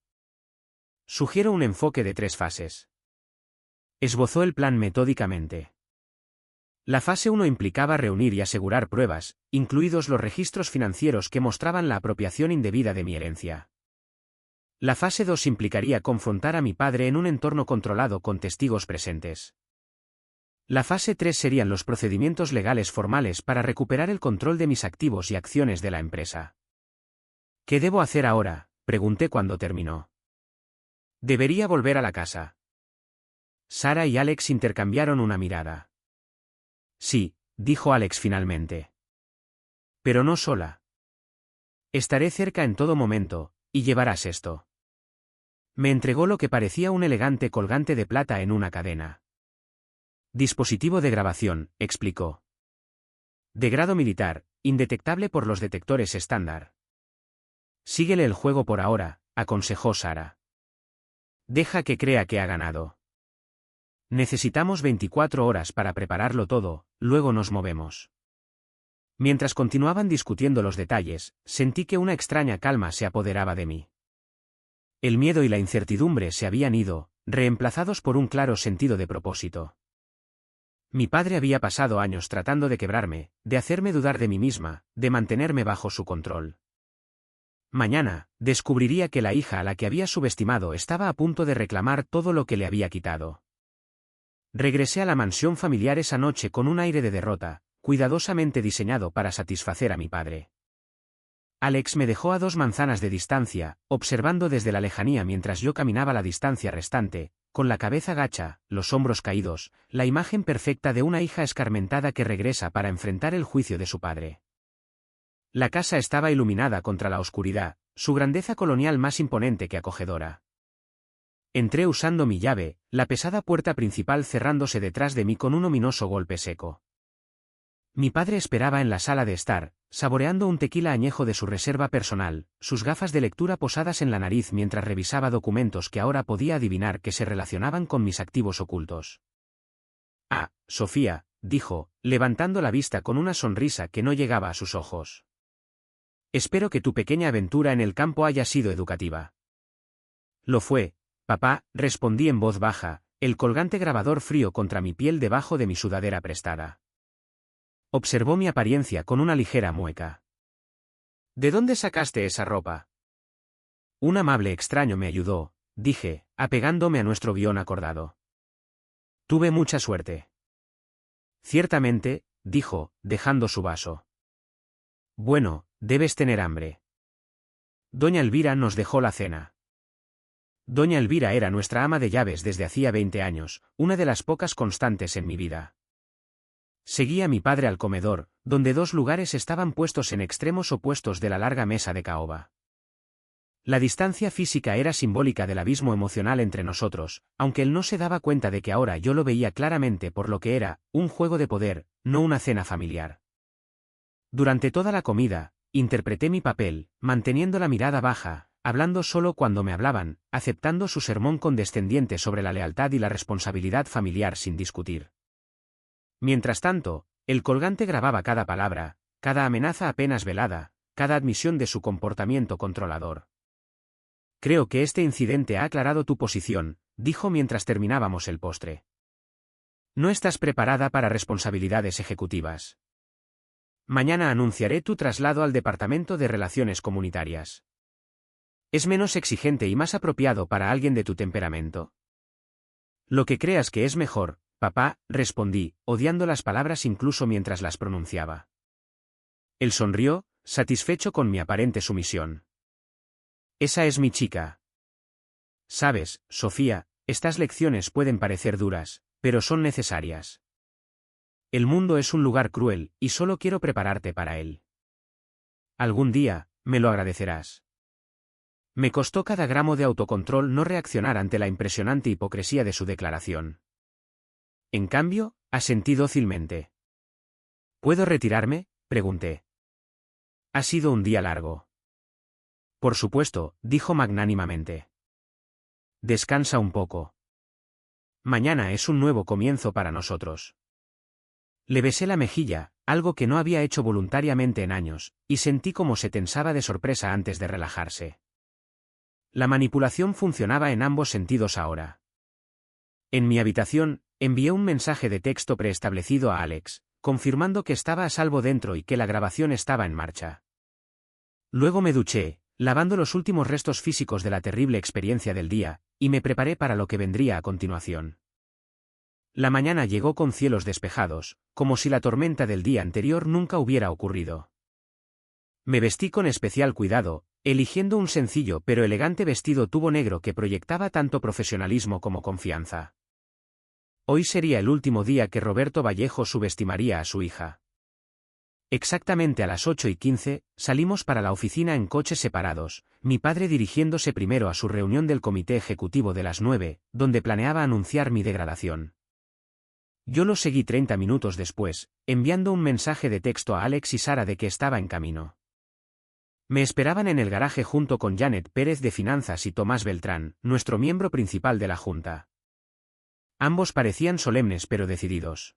Sugiero un enfoque de 3 fases. Esbozó el plan metódicamente. La fase 1 implicaba reunir y asegurar pruebas, incluidos los registros financieros que mostraban la apropiación indebida de mi herencia. La fase 2 implicaría confrontar a mi padre en un entorno controlado con testigos presentes. La fase 3 serían los procedimientos legales formales para recuperar el control de mis activos y acciones de la empresa. ¿Qué debo hacer ahora?, pregunté cuando terminó. Debería volver a la casa. Sara y Alex intercambiaron una mirada. Sí, dijo Alex finalmente. Pero no sola. Estaré cerca en todo momento, y llevarás esto. Me entregó lo que parecía un elegante colgante de plata en una cadena. Dispositivo de grabación, explicó. De grado militar, indetectable por los detectores estándar. Síguele el juego por ahora, aconsejó Sara. Deja que crea que ha ganado. Necesitamos 24 horas para prepararlo todo, luego nos movemos. Mientras continuaban discutiendo los detalles, sentí que una extraña calma se apoderaba de mí. El miedo y la incertidumbre se habían ido, reemplazados por un claro sentido de propósito. Mi padre había pasado años tratando de quebrarme, de hacerme dudar de mí misma, de mantenerme bajo su control. Mañana, descubriría que la hija a la que había subestimado estaba a punto de reclamar todo lo que le había quitado. Regresé a la mansión familiar esa noche con un aire de derrota, cuidadosamente diseñado para satisfacer a mi padre. Alex me dejó a 2 manzanas de distancia, observando desde la lejanía mientras yo caminaba la distancia restante, con la cabeza gacha, los hombros caídos, la imagen perfecta de una hija escarmentada que regresa para enfrentar el juicio de su padre. La casa estaba iluminada contra la oscuridad, su grandeza colonial más imponente que acogedora. Entré usando mi llave, la pesada puerta principal cerrándose detrás de mí con un ominoso golpe seco. Mi padre esperaba en la sala de estar, saboreando un tequila añejo de su reserva personal, sus gafas de lectura posadas en la nariz mientras revisaba documentos que ahora podía adivinar que se relacionaban con mis activos ocultos. «Ah, Sofía», dijo, levantando la vista con una sonrisa que no llegaba a sus ojos. «Espero que tu pequeña aventura en el campo haya sido educativa». «Lo fue, papá», respondí en voz baja, el colgante grabador frío contra mi piel debajo de mi sudadera prestada. Observó mi apariencia con una ligera mueca. «¿De dónde sacaste esa ropa?» «Un amable extraño me ayudó», dije, apegándome a nuestro guión acordado. «Tuve mucha suerte». «Ciertamente», dijo, dejando su vaso. «Bueno, debes tener hambre». Doña Elvira nos dejó la cena. Doña Elvira era nuestra ama de llaves desde hacía 20 años, una de las pocas constantes en mi vida. Seguí a mi padre al comedor, donde 2 lugares estaban puestos en extremos opuestos de la larga mesa de caoba. La distancia física era simbólica del abismo emocional entre nosotros, aunque él no se daba cuenta de que ahora yo lo veía claramente por lo que era, un juego de poder, no una cena familiar. Durante toda la comida, interpreté mi papel, manteniendo la mirada baja, hablando solo cuando me hablaban, aceptando su sermón condescendiente sobre la lealtad y la responsabilidad familiar sin discutir. Mientras tanto, el colgante grababa cada palabra, cada amenaza apenas velada, cada admisión de su comportamiento controlador. «Creo que este incidente ha aclarado tu posición», dijo mientras terminábamos el postre. «No estás preparada para responsabilidades ejecutivas. Mañana anunciaré tu traslado al Departamento de Relaciones Comunitarias. Es menos exigente y más apropiado para alguien de tu temperamento». «Lo que creas que es mejor, papá», respondí, odiando las palabras incluso mientras las pronunciaba. Él sonrió, satisfecho con mi aparente sumisión. «Esa es mi chica». «Sabes, Sofía, estas lecciones pueden parecer duras, pero son necesarias. El mundo es un lugar cruel, y solo quiero prepararte para él. Algún día, me lo agradecerás». Me costó cada gramo de autocontrol no reaccionar ante la impresionante hipocresía de su declaración. En cambio, asentí dócilmente. «¿Puedo retirarme?», pregunté. «Ha sido un día largo». «Por supuesto», dijo magnánimamente. «Descansa un poco. Mañana es un nuevo comienzo para nosotros». Le besé la mejilla, algo que no había hecho voluntariamente en años, y sentí cómo se tensaba de sorpresa antes de relajarse. La manipulación funcionaba en ambos sentidos ahora. En mi habitación, envié un mensaje de texto preestablecido a Alex, confirmando que estaba a salvo dentro y que la grabación estaba en marcha. Luego me duché, lavando los últimos restos físicos de la terrible experiencia del día, y me preparé para lo que vendría a continuación. La mañana llegó con cielos despejados, como si la tormenta del día anterior nunca hubiera ocurrido. Me vestí con especial cuidado, eligiendo un sencillo pero elegante vestido tubo negro que proyectaba tanto profesionalismo como confianza. Hoy sería el último día que Roberto Vallejo subestimaría a su hija. Exactamente a las 8:15, salimos para la oficina en coches separados, mi padre dirigiéndose primero a su reunión del comité ejecutivo de las 9, donde planeaba anunciar mi degradación. Yo lo seguí 30 minutos después, enviando un mensaje de texto a Alex y Sara de que estaba en camino. Me esperaban en el garaje junto con Janet Pérez de Finanzas y Tomás Beltrán, nuestro miembro principal de la Junta. Ambos parecían solemnes pero decididos.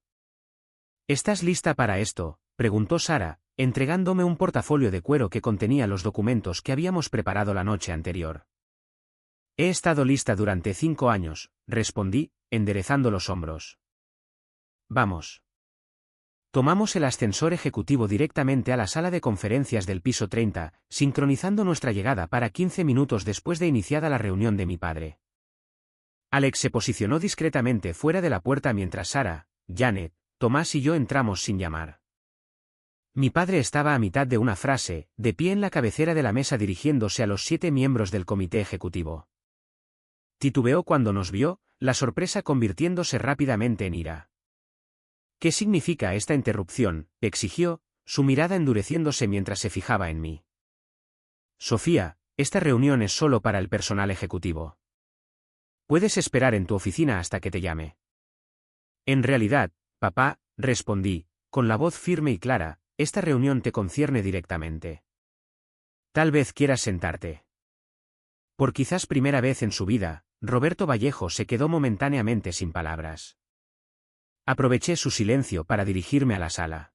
«¿Estás lista para esto?», preguntó Sara, entregándome un portafolio de cuero que contenía los documentos que habíamos preparado la noche anterior. «He estado lista durante 5 años», respondí, enderezando los hombros. «Vamos». Tomamos el ascensor ejecutivo directamente a la sala de conferencias del piso 30, sincronizando nuestra llegada para 15 minutos después de iniciada la reunión de mi padre. Alex se posicionó discretamente fuera de la puerta mientras Sara, Janet, Tomás y yo entramos sin llamar. Mi padre estaba a mitad de una frase, de pie en la cabecera de la mesa dirigiéndose a los 7 miembros del comité ejecutivo. Titubeó cuando nos vio, la sorpresa convirtiéndose rápidamente en ira. ¿Qué significa esta interrupción?, exigió, su mirada endureciéndose mientras se fijaba en mí. Sofía, esta reunión es solo para el personal ejecutivo. Puedes esperar en tu oficina hasta que te llame. En realidad, papá, respondí, con la voz firme y clara, esta reunión te concierne directamente. Tal vez quieras sentarte. Por quizás primera vez en su vida, Roberto Vallejo se quedó momentáneamente sin palabras. Aproveché su silencio para dirigirme a la sala.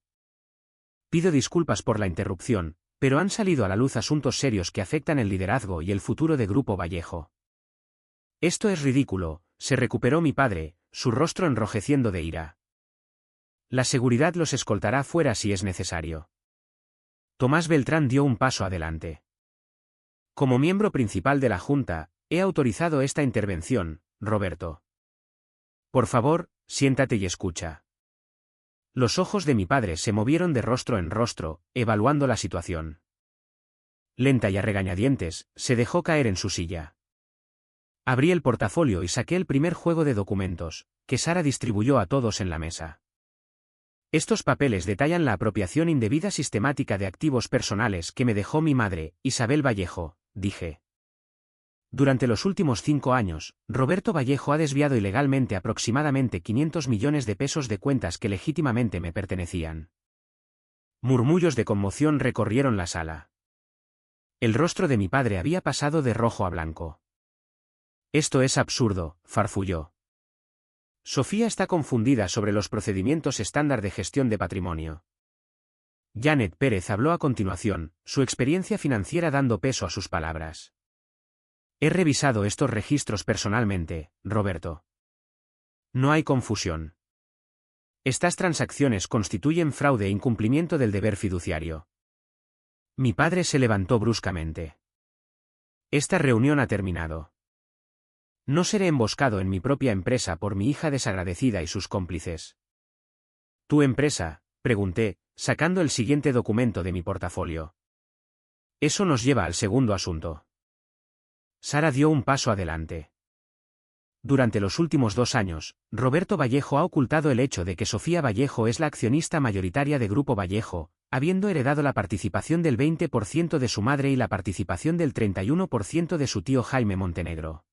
Pido disculpas por la interrupción, pero han salido a la luz asuntos serios que afectan el liderazgo y el futuro de Grupo Vallejo. Esto es ridículo, se recuperó mi padre, su rostro enrojeciendo de ira. La seguridad los escoltará fuera si es necesario. Tomás Beltrán dio un paso adelante. Como miembro principal de la Junta, he autorizado esta intervención, Roberto. Por favor, siéntate y escucha. Los ojos de mi padre se movieron de rostro en rostro, evaluando la situación. Lenta y a regañadientes, se dejó caer en su silla. Abrí el portafolio y saqué el primer juego de documentos, que Sara distribuyó a todos en la mesa. Estos papeles detallan la apropiación indebida sistemática de activos personales que me dejó mi madre, Isabel Vallejo, dije. Durante los últimos 5 años, Roberto Vallejo ha desviado ilegalmente aproximadamente 500 millones de pesos de cuentas que legítimamente me pertenecían. Murmullos de conmoción recorrieron la sala. El rostro de mi padre había pasado de rojo a blanco. Esto es absurdo, farfulló. Sofía está confundida sobre los procedimientos estándar de gestión de patrimonio. Janet Pérez habló a continuación, su experiencia financiera dando peso a sus palabras. He revisado estos registros personalmente, Roberto. No hay confusión. Estas transacciones constituyen fraude e incumplimiento del deber fiduciario. Mi padre se levantó bruscamente. Esta reunión ha terminado. No seré emboscado en mi propia empresa por mi hija desagradecida y sus cómplices. ¿Tu empresa?, pregunté, sacando el siguiente documento de mi portafolio. Eso nos lleva al segundo asunto. Sara dio un paso adelante. Durante los últimos 2 años, Roberto Vallejo ha ocultado el hecho de que Sofía Vallejo es la accionista mayoritaria de Grupo Vallejo, habiendo heredado la participación del 20% de su madre y la participación del 31% de su tío Jaime Montenegro.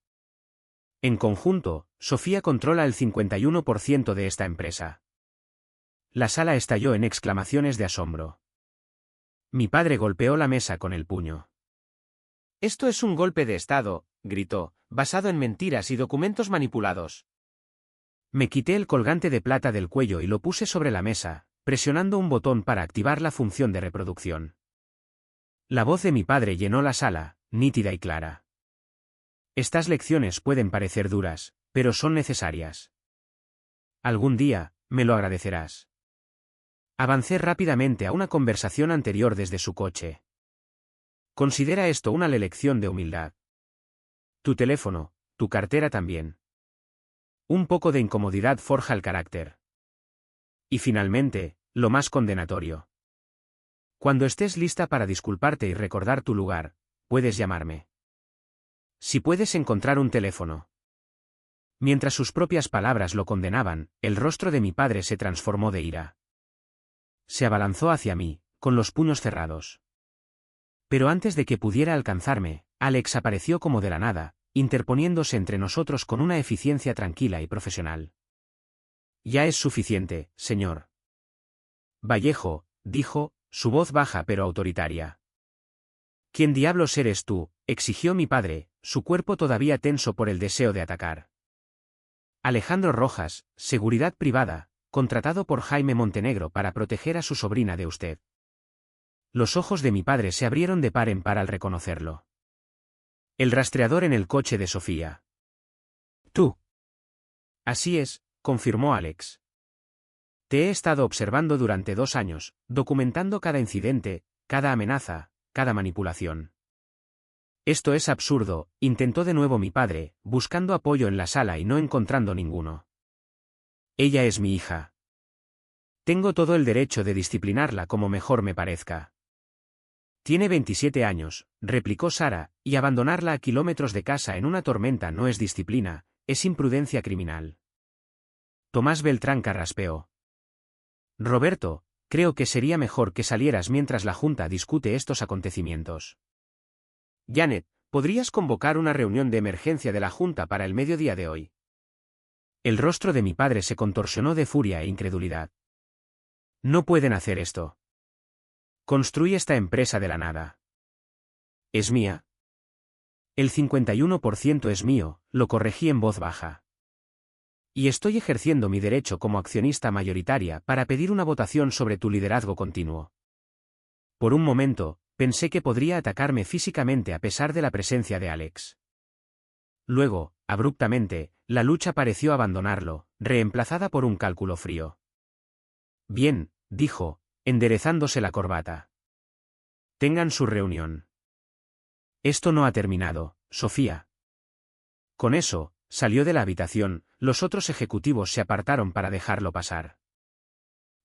En conjunto, Sofía controla el 51% de esta empresa. La sala estalló en exclamaciones de asombro. Mi padre golpeó la mesa con el puño. Esto es un golpe de Estado, gritó, basado en mentiras y documentos manipulados. Me quité el colgante de plata del cuello y lo puse sobre la mesa, presionando un botón para activar la función de reproducción. La voz de mi padre llenó la sala, nítida y clara. Estas lecciones pueden parecer duras, pero son necesarias. Algún día, me lo agradecerás. Avancé rápidamente a una conversación anterior desde su coche. Considera esto una lección de humildad. Tu teléfono, tu cartera también. Un poco de incomodidad forja el carácter. Y finalmente, lo más condenatorio. Cuando estés lista para disculparte y recordar tu lugar, puedes llamarme. Si puedes encontrar un teléfono. Mientras sus propias palabras lo condenaban, el rostro de mi padre se transformó de ira. Se abalanzó hacia mí, con los puños cerrados. Pero antes de que pudiera alcanzarme, Alex apareció como de la nada, interponiéndose entre nosotros con una eficiencia tranquila y profesional. Ya es suficiente, señor Vallejo, dijo, su voz baja pero autoritaria. ¿Quién diablos eres tú?, exigió mi padre, su cuerpo todavía tenso por el deseo de atacar. Alejandro Rojas, seguridad privada, contratado por Jaime Montenegro para proteger a su sobrina de usted. Los ojos de mi padre se abrieron de par en par al reconocerlo. El rastreador en el coche de Sofía. Tú. Así es, confirmó Alex. Te he estado observando durante 2 años, documentando cada incidente, cada amenaza, cada manipulación. Esto es absurdo, intentó de nuevo mi padre, buscando apoyo en la sala y no encontrando ninguno. Ella es mi hija. Tengo todo el derecho de disciplinarla como mejor me parezca. Tiene 27 años, replicó Sara, y abandonarla a kilómetros de casa en una tormenta no es disciplina, es imprudencia criminal. Tomás Beltrán carraspeó. Roberto, creo que sería mejor que salieras mientras la Junta discute estos acontecimientos. Janet, ¿podrías convocar una reunión de emergencia de la Junta para el mediodía de hoy? El rostro de mi padre se contorsionó de furia e incredulidad. No pueden hacer esto. Construí esta empresa de la nada. ¿Es mía? El 51% es mío, lo corregí en voz baja. Y estoy ejerciendo mi derecho como accionista mayoritaria para pedir una votación sobre tu liderazgo continuo. Por un momento, pensé que podría atacarme físicamente a pesar de la presencia de Alex. Luego, abruptamente, la lucha pareció abandonarlo, reemplazada por un cálculo frío. Bien, dijo, enderezándose la corbata. Tengan su reunión. Esto no ha terminado, Sofía. Con eso, salió de la habitación, los otros ejecutivos se apartaron para dejarlo pasar.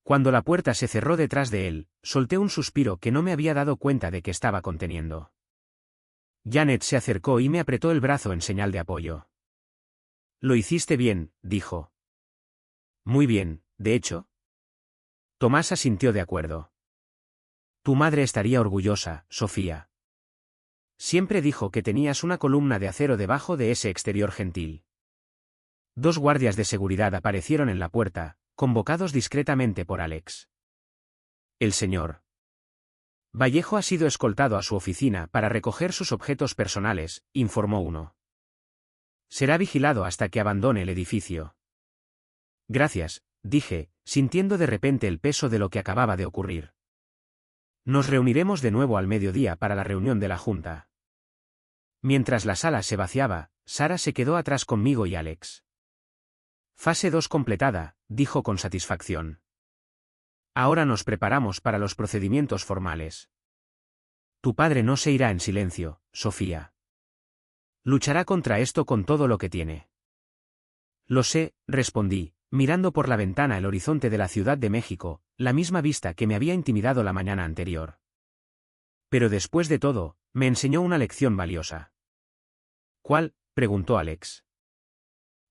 Cuando la puerta se cerró detrás de él, solté un suspiro que no me había dado cuenta de que estaba conteniendo. Janet se acercó y me apretó el brazo en señal de apoyo. Lo hiciste bien, dijo. Muy bien, de hecho. Tomás asintió de acuerdo. Tu madre estaría orgullosa, Sofía. Siempre dijo que tenías una columna de acero debajo de ese exterior gentil. 2 guardias de seguridad aparecieron en la puerta, convocados discretamente por Alex. El señor Vallejo ha sido escoltado a su oficina para recoger sus objetos personales, informó uno. Será vigilado hasta que abandone el edificio. Gracias, dije, sintiendo de repente el peso de lo que acababa de ocurrir. Nos reuniremos de nuevo al mediodía para la reunión de la Junta. Mientras la sala se vaciaba, Sara se quedó atrás conmigo y Alex. Fase 2 completada, dijo con satisfacción. Ahora nos preparamos para los procedimientos formales. Tu padre no se irá en silencio, Sofía. Luchará contra esto con todo lo que tiene. Lo sé, respondí, mirando por la ventana el horizonte de la Ciudad de México, la misma vista que me había intimidado la mañana anterior. Pero después de todo, me enseñó una lección valiosa. ¿Cuál?, preguntó Alex.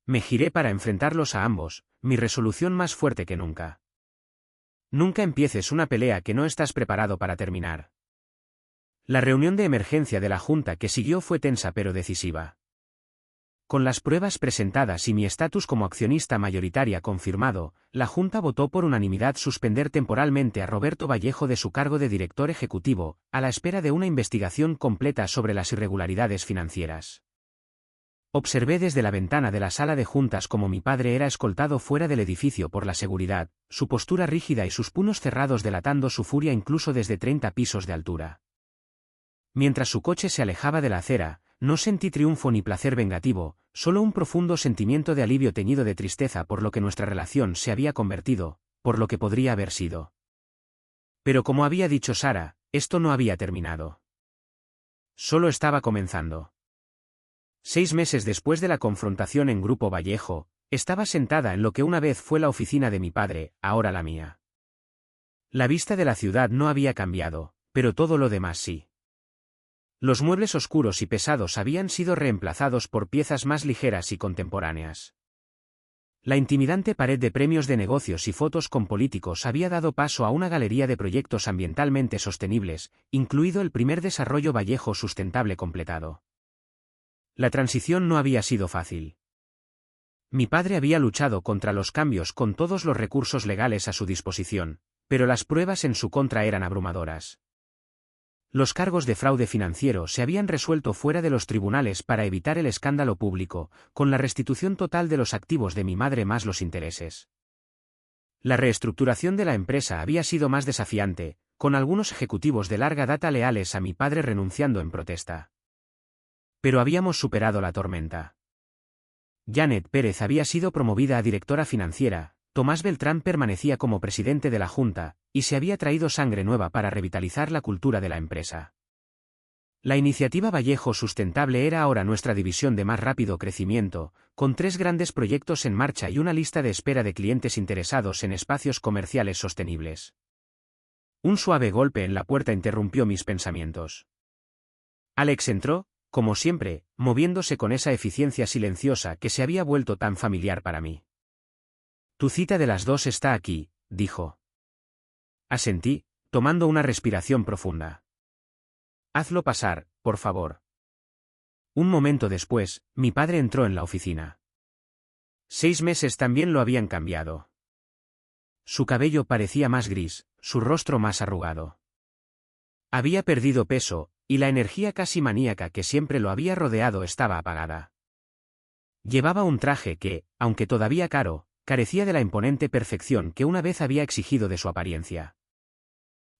Me giré para enfrentarlos a ambos, mi resolución más fuerte que nunca. Nunca empieces una pelea que no estás preparado para terminar. La reunión de emergencia de la Junta que siguió fue tensa pero decisiva. Con las pruebas presentadas y mi estatus como accionista mayoritaria confirmado, la Junta votó por unanimidad suspender temporalmente a Roberto Vallejo de su cargo de director ejecutivo, a la espera de una investigación completa sobre las irregularidades financieras. Observé desde la ventana de la sala de juntas cómo mi padre era escoltado fuera del edificio por la seguridad, su postura rígida y sus puños cerrados delatando su furia incluso desde 30 pisos de altura. Mientras su coche se alejaba de la acera, no sentí triunfo ni placer vengativo, solo un profundo sentimiento de alivio teñido de tristeza por lo que nuestra relación se había convertido, por lo que podría haber sido. Pero como había dicho Sara, esto no había terminado. Solo estaba comenzando. 6 meses después de la confrontación en Grupo Vallejo, estaba sentada en lo que una vez fue la oficina de mi padre, ahora la mía. La vista de la ciudad no había cambiado, pero todo lo demás sí. Los muebles oscuros y pesados habían sido reemplazados por piezas más ligeras y contemporáneas. La intimidante pared de premios de negocios y fotos con políticos había dado paso a una galería de proyectos ambientalmente sostenibles, incluido el primer desarrollo Vallejo sustentable completado. La transición no había sido fácil. Mi padre había luchado contra los cambios con todos los recursos legales a su disposición, pero las pruebas en su contra eran abrumadoras. Los cargos de fraude financiero se habían resuelto fuera de los tribunales para evitar el escándalo público, con la restitución total de los activos de mi madre más los intereses. La reestructuración de la empresa había sido más desafiante, con algunos ejecutivos de larga data leales a mi padre renunciando en protesta. Pero habíamos superado la tormenta. Janet Pérez había sido promovida a directora financiera, Tomás Beltrán permanecía como presidente de la Junta, y se había traído sangre nueva para revitalizar la cultura de la empresa. La iniciativa Vallejo Sustentable era ahora nuestra división de más rápido crecimiento, con 3 grandes proyectos en marcha y una lista de espera de clientes interesados en espacios comerciales sostenibles. Un suave golpe en la puerta interrumpió mis pensamientos. Alex entró, como siempre, moviéndose con esa eficiencia silenciosa que se había vuelto tan familiar para mí. Tu cita de las 2 está aquí, dijo. Asentí, tomando una respiración profunda. Hazlo pasar, por favor. Un momento después, mi padre entró en la oficina. 6 meses también lo habían cambiado. Su cabello parecía más gris, su rostro más arrugado. Había perdido peso, y la energía casi maníaca que siempre lo había rodeado estaba apagada. Llevaba un traje que, aunque todavía caro, carecía de la imponente perfección que una vez había exigido de su apariencia.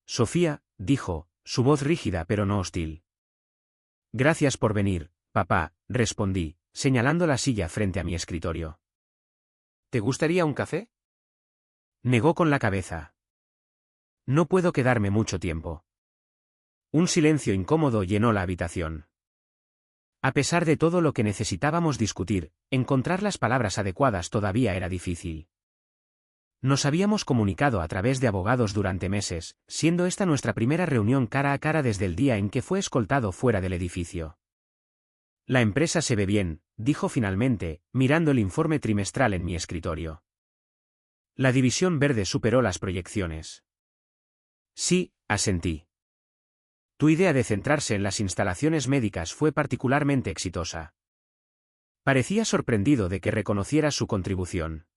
Sofía, dijo, su voz rígida pero no hostil. Gracias por venir, papá, respondí, señalando la silla frente a mi escritorio. ¿Te gustaría un café? Negó con la cabeza. No puedo quedarme mucho tiempo. Un silencio incómodo llenó la habitación. A pesar de todo lo que necesitábamos discutir, encontrar las palabras adecuadas todavía era difícil. Nos habíamos comunicado a través de abogados durante meses, siendo esta nuestra primera reunión cara a cara desde el día en que fue escoltado fuera del edificio. La empresa se ve bien, dijo finalmente, mirando el informe trimestral en mi escritorio. La división verde superó las proyecciones. Sí, asentí. Tu idea de centrarse en las instalaciones médicas fue particularmente exitosa. Parecía sorprendido de que reconociera su contribución.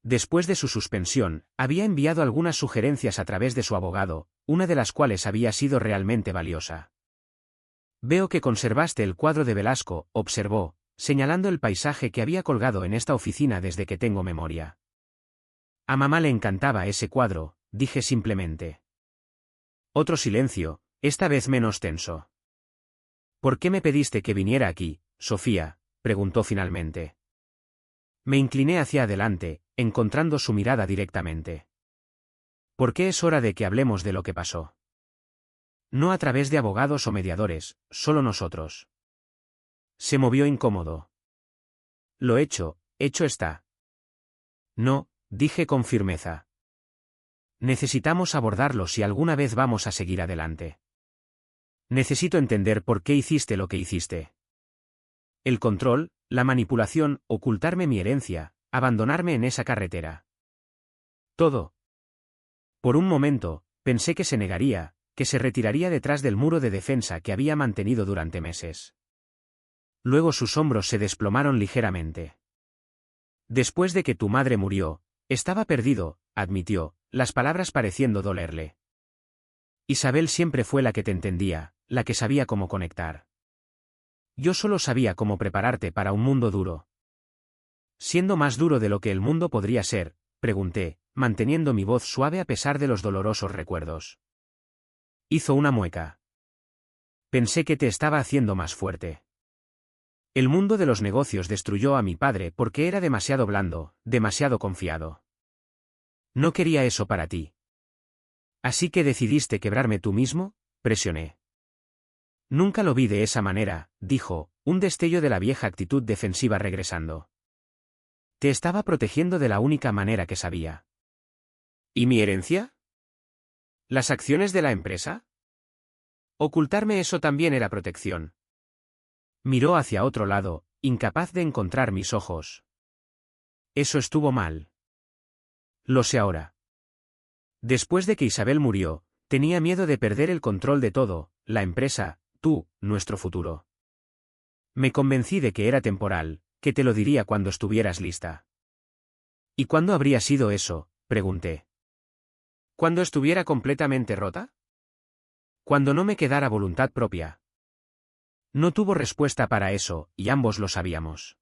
Después de su suspensión, había enviado algunas sugerencias a través de su abogado, una de las cuales había sido realmente valiosa. Veo que conservaste el cuadro de Velasco, observó, señalando el paisaje que había colgado en esta oficina desde que tengo memoria. A mamá le encantaba ese cuadro, dije simplemente. Otro silencio, esta vez menos tenso. ¿Por qué me pediste que viniera aquí, Sofía?, preguntó finalmente. Me incliné hacia adelante, encontrando su mirada directamente. ¿Por qué es hora de que hablemos de lo que pasó? No a través de abogados o mediadores, solo nosotros. Se movió incómodo. Lo hecho está. No, dije con firmeza. Necesitamos abordarlo si alguna vez vamos a seguir adelante. Necesito entender por qué hiciste lo que hiciste. El control, la manipulación, ocultarme mi herencia, abandonarme en esa carretera. Todo. Por un momento, pensé que se negaría, que se retiraría detrás del muro de defensa que había mantenido durante meses. Luego sus hombros se desplomaron ligeramente. Después de que tu madre murió, estaba perdido, admitió, las palabras pareciendo dolerle. Isabel siempre fue la que te entendía, la que sabía cómo conectar. Yo solo sabía cómo prepararte para un mundo duro. Siendo más duro de lo que el mundo podría ser, pregunté, manteniendo mi voz suave a pesar de los dolorosos recuerdos. Hizo una mueca. Pensé que te estaba haciendo más fuerte. El mundo de los negocios destruyó a mi padre porque era demasiado blando, demasiado confiado. No quería eso para ti. Así que decidiste quebrarme tú mismo, presioné. Nunca lo vi de esa manera, dijo, un destello de la vieja actitud defensiva regresando. Te estaba protegiendo de la única manera que sabía. ¿Y mi herencia? ¿Las acciones de la empresa? Ocultarme eso también era protección. Miró hacia otro lado, incapaz de encontrar mis ojos. Eso estuvo mal. Lo sé ahora. Después de que Isabel murió, tenía miedo de perder el control de todo, la empresa, tú, nuestro futuro. Me convencí de que era temporal, que te lo diría cuando estuvieras lista. ¿Y cuándo habría sido eso?, pregunté. ¿Cuándo estuviera completamente rota? Cuando no me quedara voluntad propia. No tuvo respuesta para eso, y ambos lo sabíamos.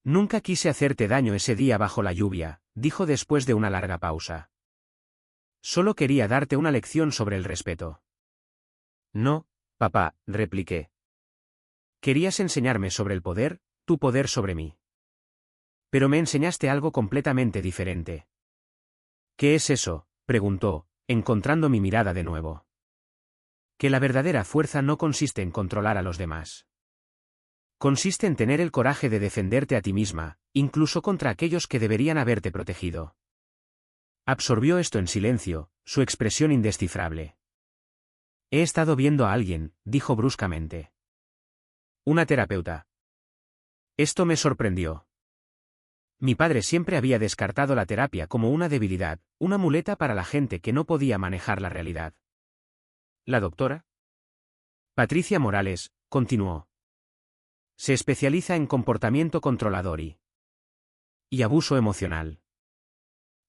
Nunca quise hacerte daño ese día bajo la lluvia, dijo después de una larga pausa. Solo quería darte una lección sobre el respeto. No, papá, repliqué. Querías enseñarme sobre el poder, tu poder sobre mí. Pero me enseñaste algo completamente diferente. ¿Qué es eso?, preguntó, encontrando mi mirada de nuevo. Que la verdadera fuerza no consiste en controlar a los demás. Consiste en tener el coraje de defenderte a ti misma, incluso contra aquellos que deberían haberte protegido. Absorbió esto en silencio, su expresión indescifrable. He estado viendo a alguien, dijo bruscamente. Una terapeuta. Esto me sorprendió. Mi padre siempre había descartado la terapia como una debilidad, una muleta para la gente que no podía manejar la realidad. ¿La doctora? Patricia Morales, continuó. Se especializa en comportamiento controlador y abuso emocional.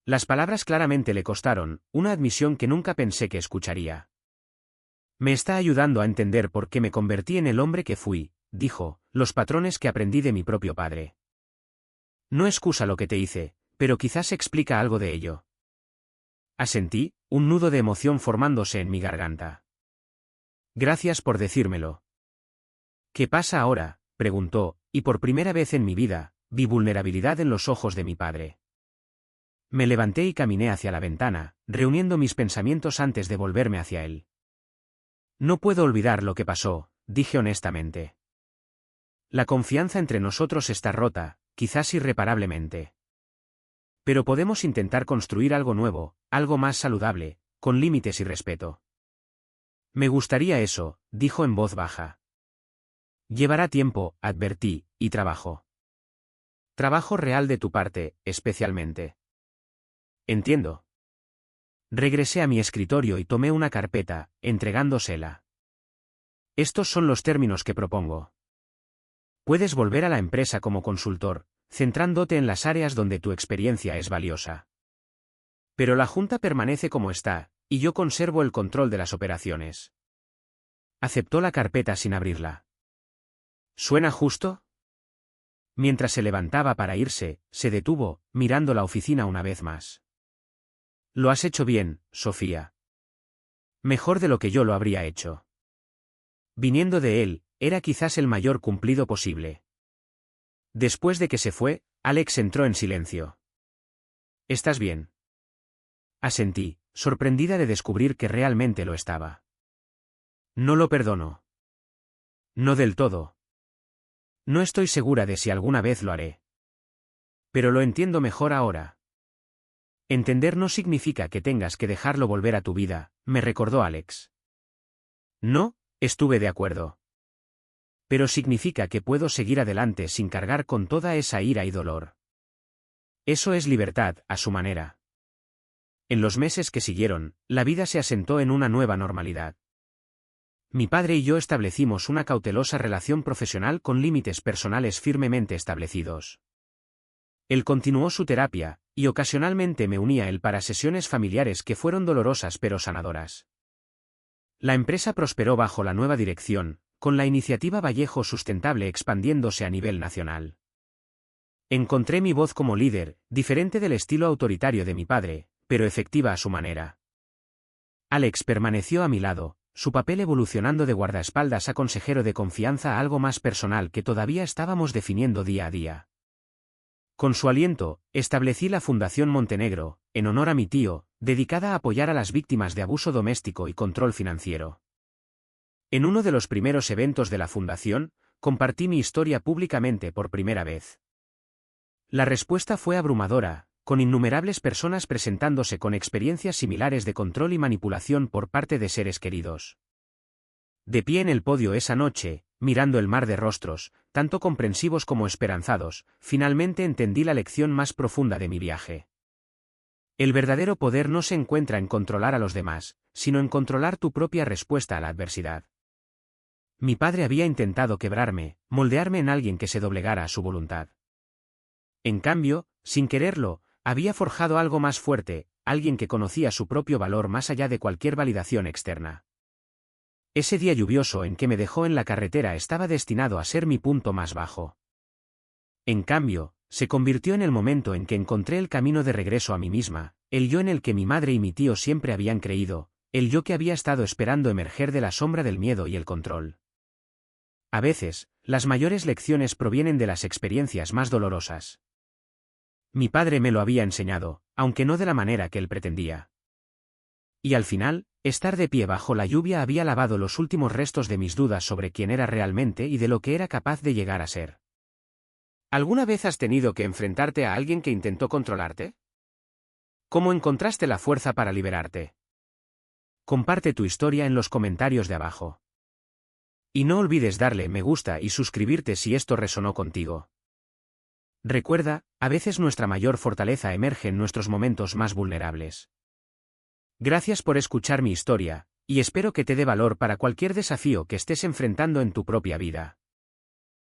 Las palabras claramente le costaron, una admisión que nunca pensé que escucharía. Me está ayudando a entender por qué me convertí en el hombre que fui, dijo, los patrones que aprendí de mi propio padre. No excusa lo que te hice, pero quizás explica algo de ello. Asentí, un nudo de emoción formándose en mi garganta. Gracias por decírmelo. ¿Qué pasa ahora?, preguntó, y por primera vez en mi vida, vi vulnerabilidad en los ojos de mi padre. Me levanté y caminé hacia la ventana, reuniendo mis pensamientos antes de volverme hacia él. No puedo olvidar lo que pasó, dije honestamente. La confianza entre nosotros está rota, quizás irreparablemente. Pero podemos intentar construir algo nuevo, algo más saludable, con límites y respeto. Me gustaría eso, dijo en voz baja. Llevará tiempo, advertí, y trabajo. Trabajo real de tu parte, especialmente. Entiendo. Regresé a mi escritorio y tomé una carpeta, entregándosela. Estos son los términos que propongo. Puedes volver a la empresa como consultor, centrándote en las áreas donde tu experiencia es valiosa. Pero la junta permanece como está, y yo conservo el control de las operaciones. Aceptó la carpeta sin abrirla. ¿Suena justo? Mientras se levantaba para irse, se detuvo, mirando la oficina una vez más. Lo has hecho bien, Sofía. Mejor de lo que yo lo habría hecho. Viniendo de él, era quizás el mayor cumplido posible. Después de que se fue, Alex entró en silencio. ¿Estás bien? Asentí, sorprendida de descubrir que realmente lo estaba. No lo perdono. No del todo. No estoy segura de si alguna vez lo haré. Pero lo entiendo mejor ahora. Entender no significa que tengas que dejarlo volver a tu vida, me recordó Alex. No, estuve de acuerdo. Pero significa que puedo seguir adelante sin cargar con toda esa ira y dolor. Eso es libertad, a su manera. En los meses que siguieron, la vida se asentó en una nueva normalidad. Mi padre y yo establecimos una cautelosa relación profesional con límites personales firmemente establecidos. Él continuó su terapia, y ocasionalmente me unía a él para sesiones familiares que fueron dolorosas pero sanadoras. La empresa prosperó bajo la nueva dirección, con la iniciativa Vallejo Sustentable expandiéndose a nivel nacional. Encontré mi voz como líder, diferente del estilo autoritario de mi padre, pero efectiva a su manera. Alex permaneció a mi lado, su papel evolucionando de guardaespaldas a consejero de confianza a algo más personal que todavía estábamos definiendo día a día. Con su aliento, establecí la Fundación Montenegro, en honor a mi tío, dedicada a apoyar a las víctimas de abuso doméstico y control financiero. En uno de los primeros eventos de la fundación, compartí mi historia públicamente por primera vez. La respuesta fue abrumadora, con innumerables personas presentándose con experiencias similares de control y manipulación por parte de seres queridos. De pie en el podio esa noche, mirando el mar de rostros, tanto comprensivos como esperanzados, finalmente entendí la lección más profunda de mi viaje. El verdadero poder no se encuentra en controlar a los demás, sino en controlar tu propia respuesta a la adversidad. Mi padre había intentado quebrarme, moldearme en alguien que se doblegara a su voluntad. En cambio, sin quererlo, había forjado algo más fuerte, alguien que conocía su propio valor más allá de cualquier validación externa. Ese día lluvioso en que me dejó en la carretera estaba destinado a ser mi punto más bajo. En cambio, se convirtió en el momento en que encontré el camino de regreso a mí misma, el yo en el que mi madre y mi tío siempre habían creído, el yo que había estado esperando emerger de la sombra del miedo y el control. A veces, las mayores lecciones provienen de las experiencias más dolorosas. Mi padre me lo había enseñado, aunque no de la manera que él pretendía. Y al final, Estar de pie bajo la lluvia había lavado los últimos restos de mis dudas sobre quién era realmente y de lo que era capaz de llegar a ser. ¿Alguna vez has tenido que enfrentarte a alguien que intentó controlarte? ¿Cómo encontraste la fuerza para liberarte? Comparte tu historia en los comentarios de abajo. Y no olvides darle me gusta y suscribirte si esto resonó contigo. Recuerda, a veces nuestra mayor fortaleza emerge en nuestros momentos más vulnerables. Gracias por escuchar mi historia, y espero que te dé valor para cualquier desafío que estés enfrentando en tu propia vida.